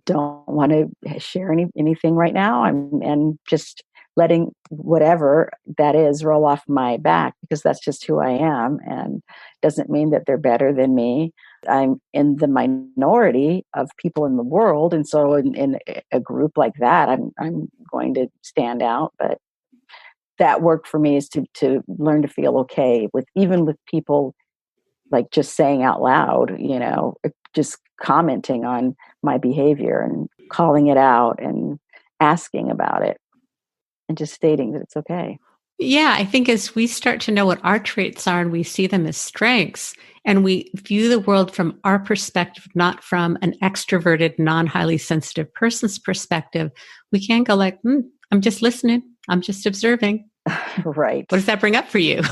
don't want to share anything right now. And just letting whatever that is roll off my back because that's just who I am and doesn't mean that they're better than me. I'm in the minority of people in the world. And so in a group like that, I'm going to stand out. But that work for me is to learn to feel okay even with people just saying out loud, just commenting on my behavior and calling it out and asking about it. And just stating that it's okay. Yeah, I think as we start to know what our traits are and we see them as strengths and we view the world from our perspective, not from an extroverted, non-highly sensitive person's perspective, we can go I'm just listening. I'm just observing. Right. What does that bring up for you?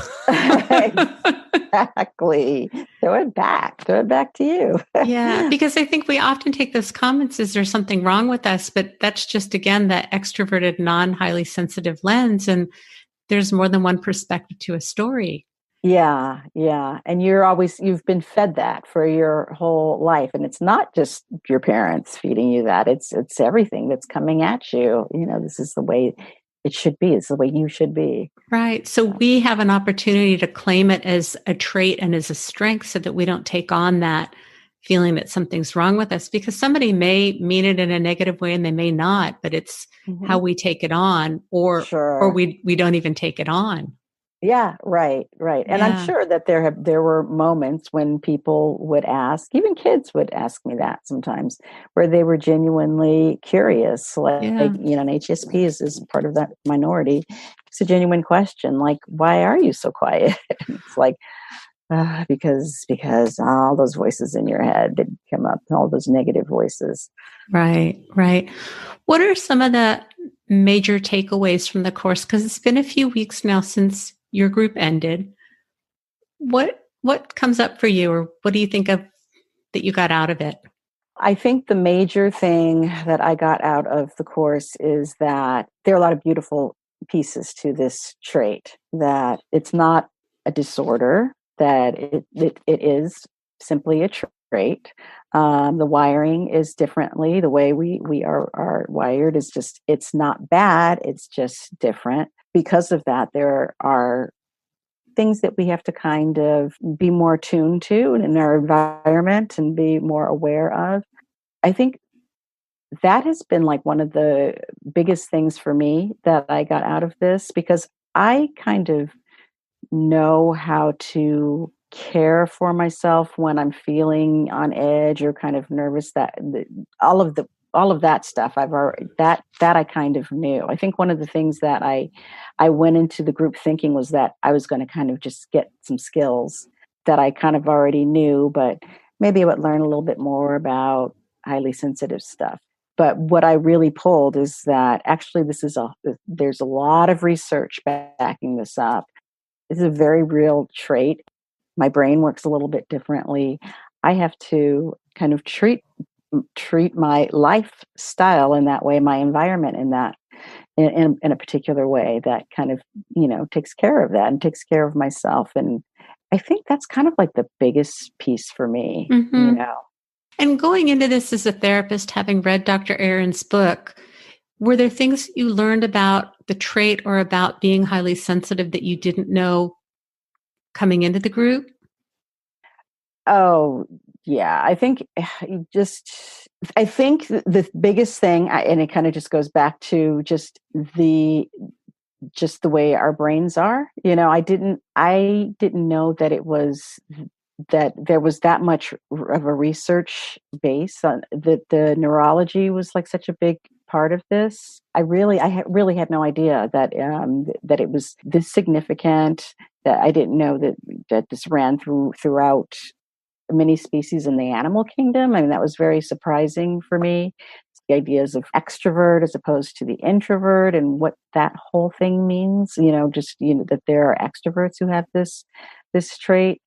Exactly. Throw it back to you. Yeah, because I think we often take those comments as there's something wrong with us, but that's just, again, that extroverted, non-highly sensitive lens. And there's more than one perspective to a story. Yeah, yeah. And you've been fed that for your whole life. And it's not just your parents feeding you that. It's everything that's coming at you. This is the way it should be. It's the way you should be. Right. So we have an opportunity to claim it as a trait and as a strength so that we don't take on that feeling that something's wrong with us, because somebody may mean it in a negative way and they may not, but it's how we take it on, or Sure. we don't even take it on. Yeah, right, right. And I'm Yeah. sure that there were moments when people would ask, even kids would ask me that sometimes, where they were genuinely curious. Like, Yeah. an HSP is part of that minority. It's a genuine question, like, why are you so quiet? It's like, because all those voices in your head that come up, all those negative voices. Right, right. What are some of the major takeaways from the course? Because it's been a few weeks now since your group ended. What comes up for you, or what do you think of that you got out of it? I think the major thing that I got out of the course is that there are a lot of beautiful pieces to this trait, that it's not a disorder, that it is simply a trait. The wiring is differently. The way we are wired is just, it's not bad. It's just different. Because of that, there are things that we have to kind of be more tuned to in our environment and be more aware of. I think that has been like one of the biggest things for me that I got out of this, because I kind of know how to care for myself when I'm feeling on edge or kind of nervous. All of that stuff I've already, that I kind of knew. I think one of the things that I went into the group thinking was that I was going to kind of just get some skills that I kind of already knew, but maybe I would learn a little bit more about highly sensitive stuff. But what I really pulled is that actually there's a lot of research backing this up. It's a very real trait. My brain works a little bit differently. I have to kind of treat my lifestyle in that way, my environment in that, in a particular way that kind of, takes care of that and takes care of myself. And I think that's kind of like the biggest piece for me. And going into this as a therapist, having read Dr. Aaron's book, were there things you learned about the trait or about being highly sensitive that you didn't know coming into the group? Oh, yeah. I think the biggest thing, and it kind of just goes back to just the way our brains are. I didn't know that that there was that much of a research base on that. The neurology was like such a big part of this. Really had no idea that it was this significant. That I didn't know that this ran throughout many species in the animal kingdom. I mean, that was very surprising for me. The ideas of extrovert as opposed to the introvert and what that whole thing means, that there are extroverts who have this trait.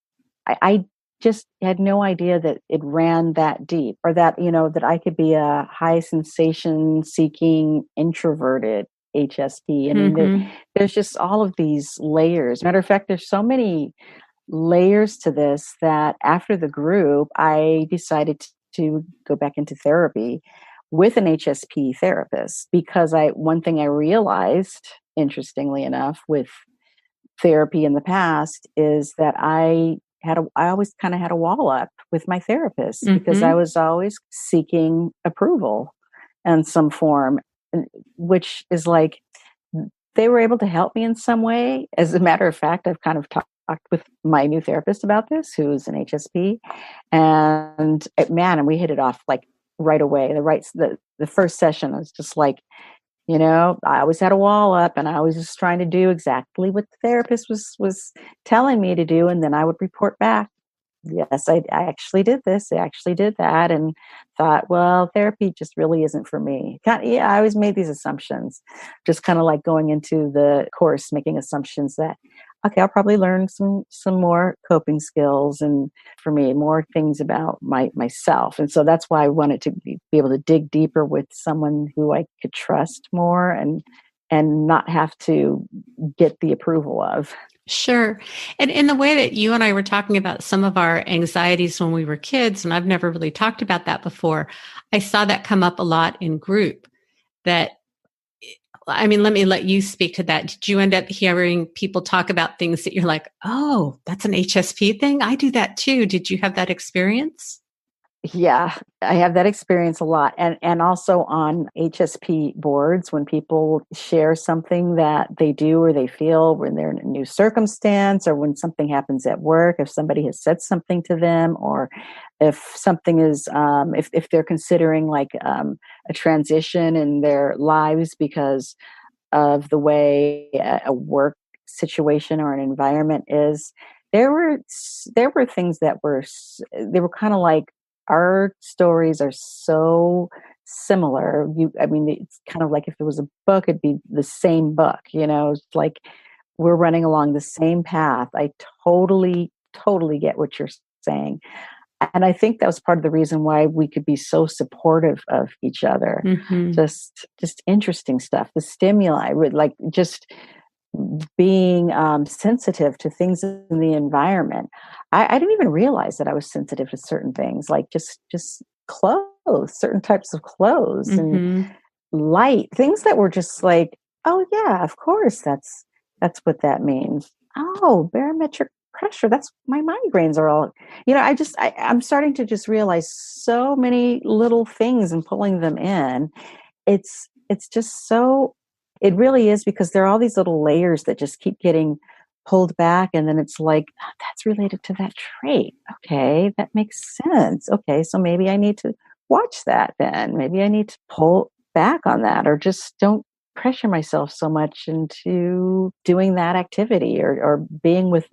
I just had no idea that it ran that deep, or that, that I could be a high sensation seeking introverted HSP. I mean, there's just all of these layers. Matter of fact, there's so many layers to this that after the group, I decided to go back into therapy with an HSP therapist, because one thing I realized, interestingly enough, with therapy in the past is that I always kind of had a wall up with my therapist, because I was always seeking approval in some form, which is like, they were able to help me in some way. As a matter of fact, I've kind of talked with my new therapist about this, who is an HSP, and we hit it off like right away. The first session, I was just like, I always had a wall up, and I was just trying to do exactly what the therapist was telling me to do, and then I would report back, yes, I actually did this, I actually did that, and thought, well, therapy just really isn't for me. I always made these assumptions, just kind of like going into the course, making assumptions that, okay, I'll probably learn some more coping skills, and for me, more things about myself. And so that's why I wanted to be able to dig deeper with someone who I could trust more, and not have to get the approval of. Sure. And in the way that you and I were talking about some of our anxieties when we were kids, and I've never really talked about that before, I saw that come up a lot in group. That, I mean, let me let you speak to that. Did you end up hearing people talk about things that you're like, oh, that's an HSP thing? I do that too. Did you have that experience? Yeah, I have that experience a lot. And also on HSP boards when people share something that they do or they feel when they're in a new circumstance, or when something happens at work, if somebody has said something to them, or if something is if they're considering like a transition in their lives because of the way a work situation or an environment is, there were things that they were kind of like, our stories are so similar. I mean, it's kind of like if it was a book, it'd be the same book. It's like we're running along the same path. I totally get what you're saying. And I think that was part of the reason why we could be so supportive of each other. Mm-hmm. Just interesting stuff. The stimuli would like just being sensitive to things in the environment. I didn't even realize that I was sensitive to certain things, like just clothes, certain types of clothes, and Mm-hmm. light, things that were just like, oh yeah, of course, that's what that means. Oh, barometric pressure. That's my migraines are all. I'm starting to just realize so many little things and pulling them in. It's just so, it really is, because there are all these little layers that just keep getting pulled back, and then it's like, "Oh, that's related to that trait. Okay, that makes sense. Okay, so maybe I need to watch that then. Maybe I need to pull back on that, or just don't pressure myself so much into doing that activity, or being with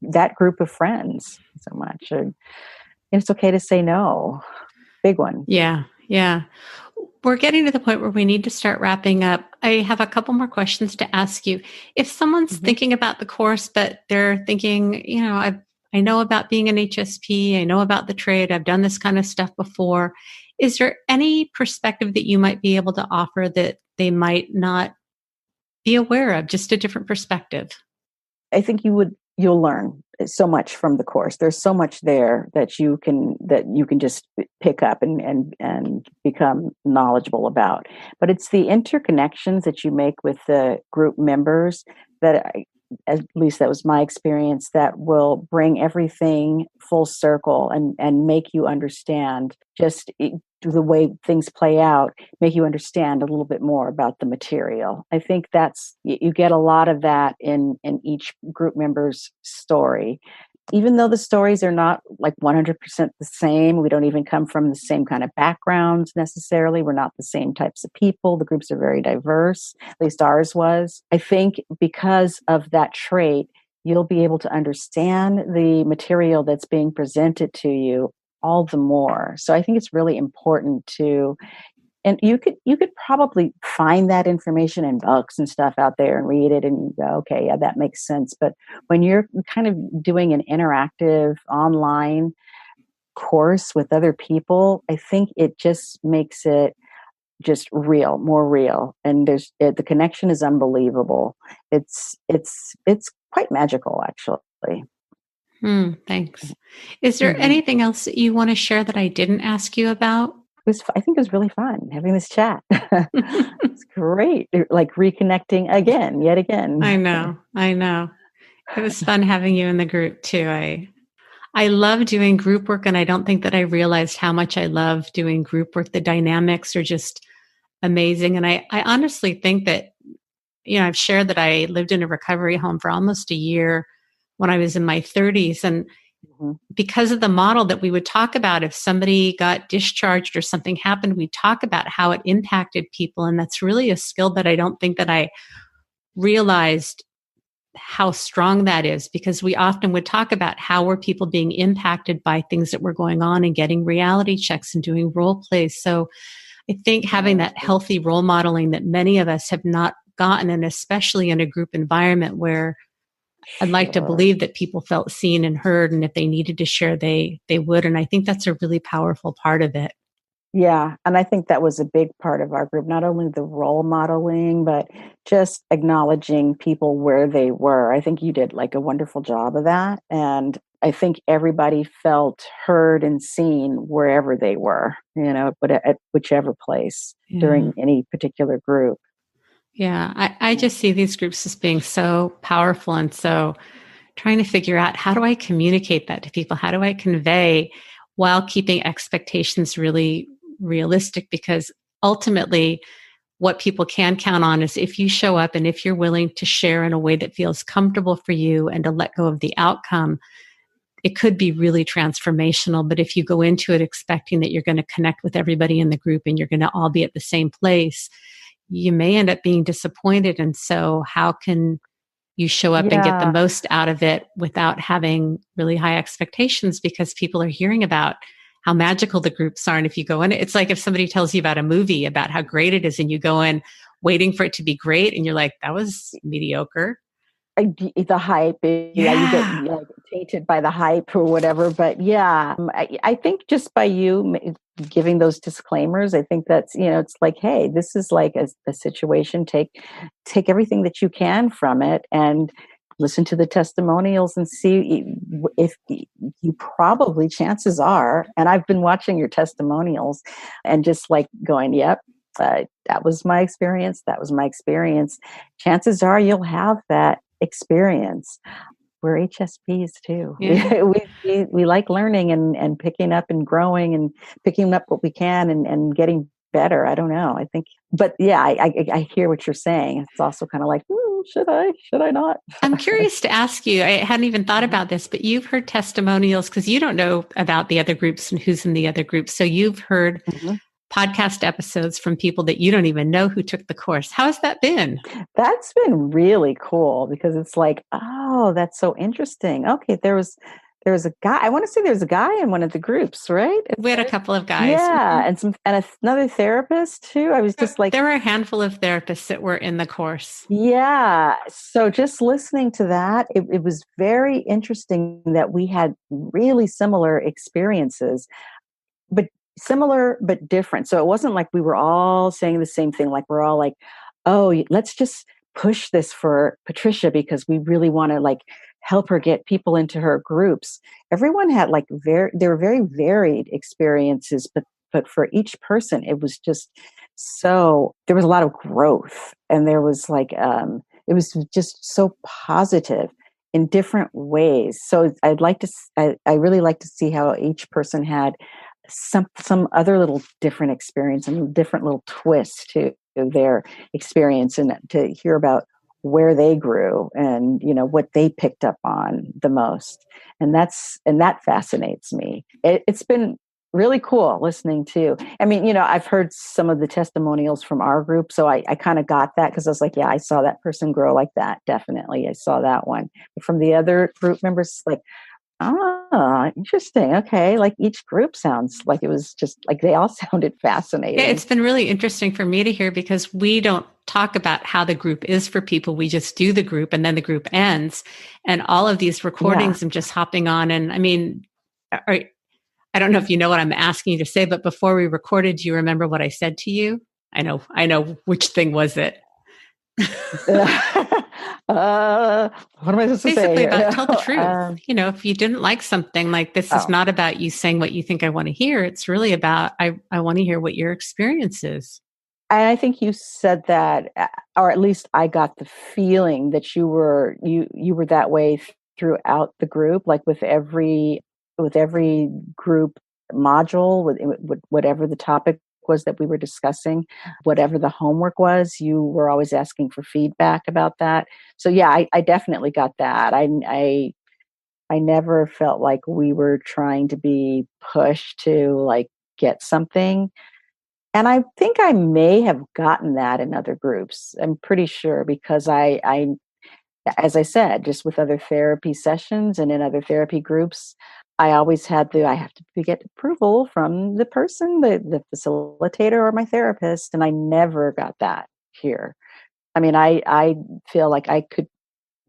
that group of friends so much. And it's okay to say no. Big one. Yeah. Yeah. We're getting to the point where we need to start wrapping up. I have a couple more questions to ask you. If someone's Mhm. thinking about the course, but they're thinking, I know about being an HSP, I know about the trade, I've done this kind of stuff before. Is there any perspective that you might be able to offer that they might not be aware of, just a different perspective? I think you'll learn so much from the course. There's so much there that you can just pick up and become knowledgeable about. But it's the interconnections that you make with the group members at least that was my experience, that will bring everything full circle and make you understand the way things play out, make you understand a little bit more about the material. I think you get a lot of that in each group member's story. Even though the stories are not like 100% the same, we don't even come from the same kind of backgrounds necessarily. We're not the same types of people. The groups are very diverse, at least ours was. I think because of that trait, you'll be able to understand the material that's being presented to you all the more. So I think it's really important and you could probably find that information in books and stuff out there and read it and you go, okay, yeah, that makes sense. But when you're kind of doing an interactive online course with other people, I think it just makes it just more real. And the connection is unbelievable. It's quite magical, actually. Thanks. Is there Mhm. anything else that you want to share that I didn't ask you about? I think it was really fun having this chat. It's great. Like reconnecting again, yet again. I know. I know. It was fun having you in the group too. I love doing group work, and I don't think that I realized how much I love doing group work. The dynamics are just amazing. And I honestly think that, I've shared that I lived in a recovery home for almost a year when I was in my 30s. And Mhm. because of the model that we would talk about, if somebody got discharged or something happened, we talk about how it impacted people. And that's really a skill that I don't think that I realized how strong that is, because we often would talk about how were people being impacted by things that were going on and getting reality checks and doing role plays. So I think having that healthy role modeling that many of us have not gotten, and especially in a group environment where I'd like to Sure. believe that people felt seen and heard, and if they needed to share, they would. And I think that's a really powerful part of it. Yeah. And I think that was a big part of our group, not only the role modeling, but just acknowledging people where they were. I think you did like a wonderful job of that. And I think everybody felt heard and seen wherever they were, but at whichever place Yeah. during any particular group. Yeah. I just see these groups as being so powerful. And so trying to figure out, how do I communicate that to people? How do I convey while keeping expectations really realistic? Because ultimately, what people can count on is if you show up and if you're willing to share in a way that feels comfortable for you and to let go of the outcome, it could be really transformational. But if you go into it expecting that you're going to connect with everybody in the group and you're going to all be at the same place, you may end up being disappointed. And so, how can you show up and get the Yeah. most out of it without having really high expectations? Because people are hearing about how magical the groups are. And if you go in, it's like if somebody tells you about a movie, about how great it is, and you go in waiting for it to be great, and you're like, that was mediocre. The hype, yeah, you get Yeah. like tainted by the hype or whatever. But yeah, I think just by you giving those disclaimers, I think that's, it's like, hey, this is like a situation. Take everything that you can from it and listen to the testimonials and see if you probably, chances are, and I've been watching your testimonials and just like going, yep, that was my experience. That was my experience. Chances are you'll have that experience. We're HSPs too. Yeah. We like learning and picking up and growing and picking up what we can and getting better. I don't know. I think, but yeah, I hear what you're saying. It's also kind of like, should I not? I'm curious to ask you, I hadn't even thought about this, but you've heard testimonials because you don't know about the other groups and who's in the other groups. So you've heard Mhm. podcast episodes from people that you don't even know who took the course. How has that been? That's been really cool because it's like, oh, that's so interesting. Okay, there was a guy. I want to say there was a guy in one of the groups, right? We had a couple of guys. Yeah, and another therapist too. I was just like, There were a handful of therapists that were in the course. yeah. So just listening to that, it was very interesting that we had really similar experiences, but similar but different. So it wasn't like we were all saying the same thing. Like we're all like, oh, let's just push this for Patricia because we really want to like help her get people into her groups. Everyone had like there were very varied experiences, but for each person, it was just so there was a lot of growth, and there was like it was just so positive in different ways. So I really like to see how each person had some other little different experience and a different little twist to their experience, and to hear about where they grew and what they picked up on the most. And that fascinates me. It's been really cool listening to. I mean, I've heard some of the testimonials from our group, so I kind of got that because I was like, yeah, I saw that person grow like that. Definitely, I saw that one. But from the other group members, like, ah, interesting. Okay. Like each group sounds like it was just like they all sounded Yeah, fascinating. it's been really interesting for me to hear because we don't talk about how the group is for people. We just do the group and then the group ends. And all of these Yeah. recordings, I'm just hopping on. And I mean, I don't know if you know what I'm asking you to say, but before we recorded, do you remember what I said to you? I know. Which thing was it? What am I supposed to say Basically about here? tell the truth. If you didn't like something, like this is Oh, not about you saying what you think I want to hear. It's really about, I want to hear what your experience is. I think you said that, or at least I got the feeling that you were that way throughout the group, like with every group module, with whatever the topic was that we were discussing, whatever the homework was, you were always asking for feedback about that. So yeah, I definitely got that. I never felt like we were trying to be pushed to like get something. And I think I may have gotten that in other groups. I'm pretty sure because as I said, just with other therapy sessions and in other therapy groups, I have to get approval from the person, the facilitator or my therapist. And I never got that here. I mean, I feel like I could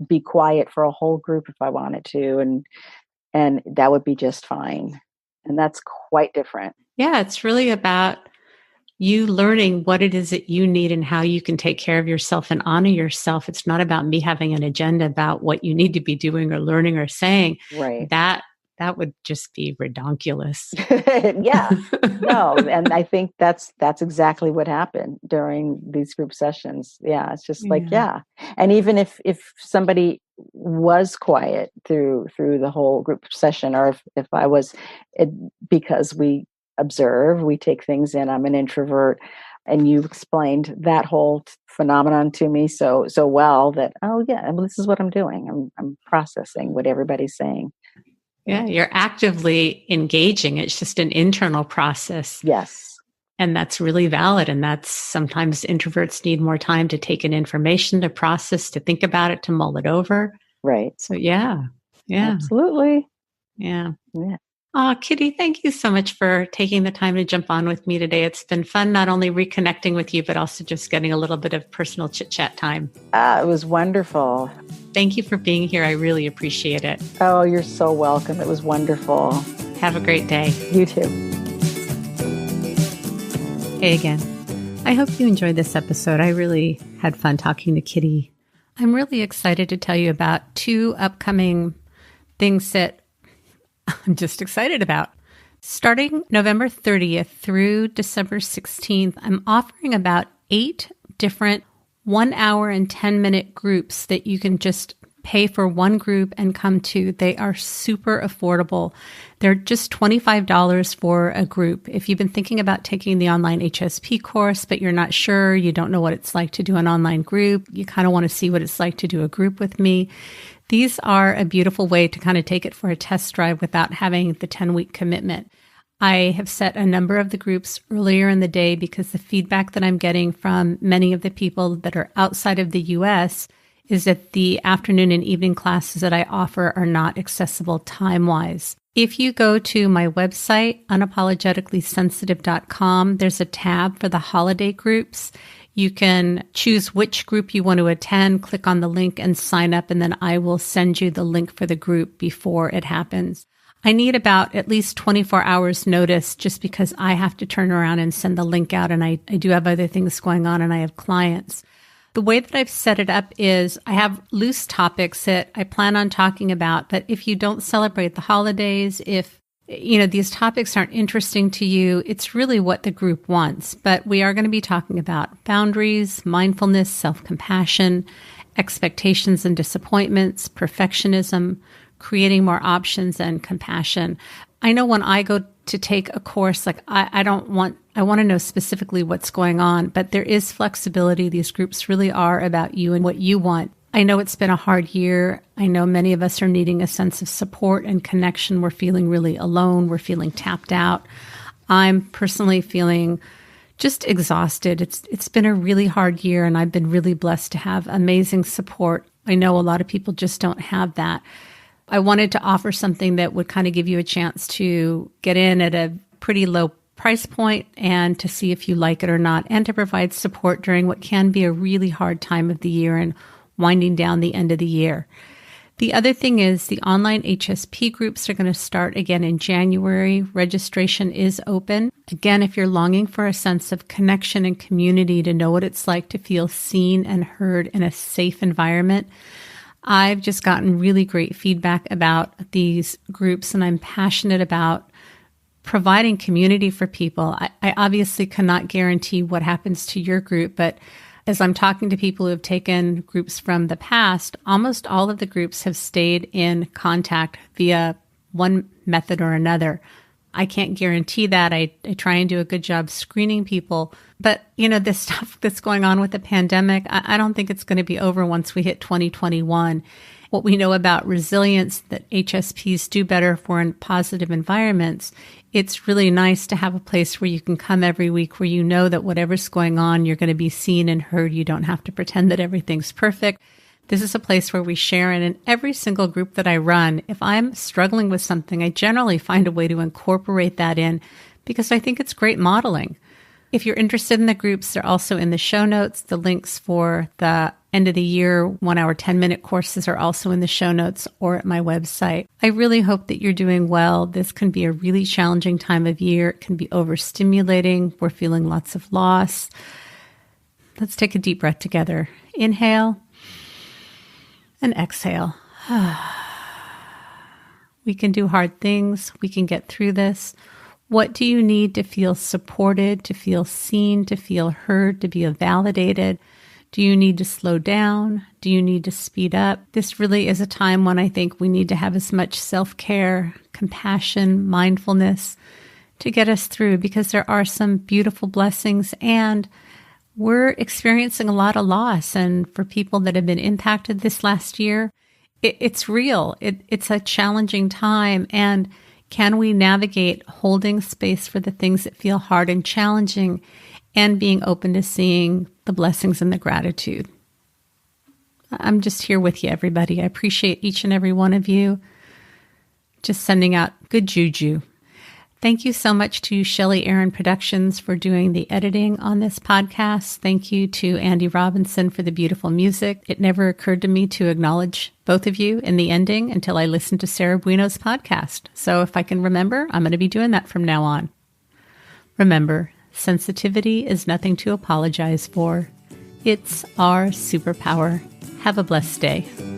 be quiet for a whole group if I wanted to, and that would be just fine. And that's quite different. Yeah, it's really about you learning what it is that you need and how you can take care of yourself and honor yourself. It's not about me having an agenda about what you need to be doing or learning or saying. Right. That would just be redonkulous. Yeah. No, and I think that's exactly what happened during these group sessions. Yeah, it's just like, Yeah. yeah. And even if somebody was quiet through the whole group session, or if I was, because we observe, we take things in. I'm an introvert, and you explained that whole phenomenon to me so well that, oh yeah, well, this is what I'm doing. I'm processing what everybody's saying. Yeah, you're actively engaging. It's just an internal process. Yes. And that's really valid. And that's sometimes introverts need more time to take in information, to process, to think about it, to mull it over. Right. So yeah. Absolutely. Yeah. Yeah. Oh, Kitty, thank you so much for taking the time to jump on with me today. It's been fun, not only reconnecting with you, but also just getting a little bit of personal chit chat time. It was wonderful. Thank you for being here. I really appreciate it. Oh, you're so welcome. It was wonderful. Have a great day. You too. Hey again. I hope you enjoyed this episode. I really had fun talking to Kitty. I'm really excited to tell you about 2 upcoming things that I'm just excited about. Starting November 30th through December 16th, I'm offering about 8 different 1 hour and 10-minute groups that you can just pay for one group and come to. They are super affordable. They're just $25 for a group. If you've been thinking about taking the Online HSP course, but you're not sure, you don't know what it's like to do an online group, you kind of want to see what it's like to do a group with me, these are a beautiful way to kind of take it for a test drive without having the 10-week commitment. I have set a number of the groups earlier in the day because the feedback that I'm getting from many of the people that are outside of the U.S. is that the afternoon and evening classes that I offer are not accessible time-wise. If you go to my website, unapologeticallysensitive.com, there's a tab for the holiday groups. You can choose which group you want to attend, click on the link and sign up, and then I will send you the link for the group before it happens. I need about at least 24 hours notice just because I have to turn around and send the link out, and I do have other things going on and I have clients. The way that I've set it up is I have loose topics that I plan on talking about, but if you don't celebrate the holidays, if these topics aren't interesting to you, it's really what the group wants. But we are going to be talking about boundaries, mindfulness, self-compassion, expectations and disappointments, perfectionism, creating more options, and compassion. I know when I go to take a course, like I want to know specifically what's going on, but there is flexibility. These groups really are about you and what you want. I know it's been a hard year. I know many of us are needing a sense of support and connection. We're feeling really alone. We're feeling tapped out. I'm personally feeling just exhausted. It's been a really hard year, and I've been really blessed to have amazing support. I know a lot of people just don't have that. I wanted to offer something that would kind of give you a chance to get in at a pretty low price point and to see if you like it or not, and to provide support during what can be a really hard time of the year and winding down the end of the year. The other thing is the online HSP groups are going to start again in January. Registration is open. Again, if you're longing for a sense of connection and community, to know what it's like to feel seen and heard in a safe environment, I've just gotten really great feedback about these groups, and I'm passionate about providing community for people. I obviously cannot guarantee what happens to your group, but as I'm talking to people who have taken groups from the past, almost all of the groups have stayed in contact via one method or another. I can't guarantee that. I try and do a good job screening people. But, this stuff that's going on with the pandemic, I don't think it's going to be over once we hit 2021. What we know about resilience, that HSPs do better for in positive environments, it's really nice to have a place where you can come every week where you know that whatever's going on, you're going to be seen and heard. You don't have to pretend that everything's perfect. This is a place where we share, and in every single group that I run, if I'm struggling with something, I generally find a way to incorporate that in because I think it's great modeling. If you're interested in the groups, they're also in the show notes. The links for the end of the year 1 hour, 10-minute courses are also in the show notes or at my website. I really hope that you're doing well. This can be a really challenging time of year. It can be overstimulating. We're feeling lots of loss. Let's take a deep breath together. Inhale and exhale. We can do hard things. We can get through this. What do you need to feel supported, to feel seen, to feel heard, to be validated? Do you need to slow down? Do you need to speed up? This really is a time when I think we need to have as much self-care, compassion, mindfulness to get us through, because there are some beautiful blessings and we're experiencing a lot of loss. And for people that have been impacted this last year, it's real. It's a challenging time. And can we navigate holding space for the things that feel hard and challenging and being open to seeing the blessings and the gratitude? I'm just here with you, everybody. I appreciate each and every one of you. Just sending out good juju. Thank you so much to Shelley Aaron Productions for doing the editing on this podcast. Thank you to Andy Robinson for the beautiful music. It never occurred to me to acknowledge both of you in the ending until I listened to Sarah Bueno's podcast. So if I can remember, I'm going to be doing that from now on. Remember, sensitivity is nothing to apologize for. It's our superpower. Have a blessed day.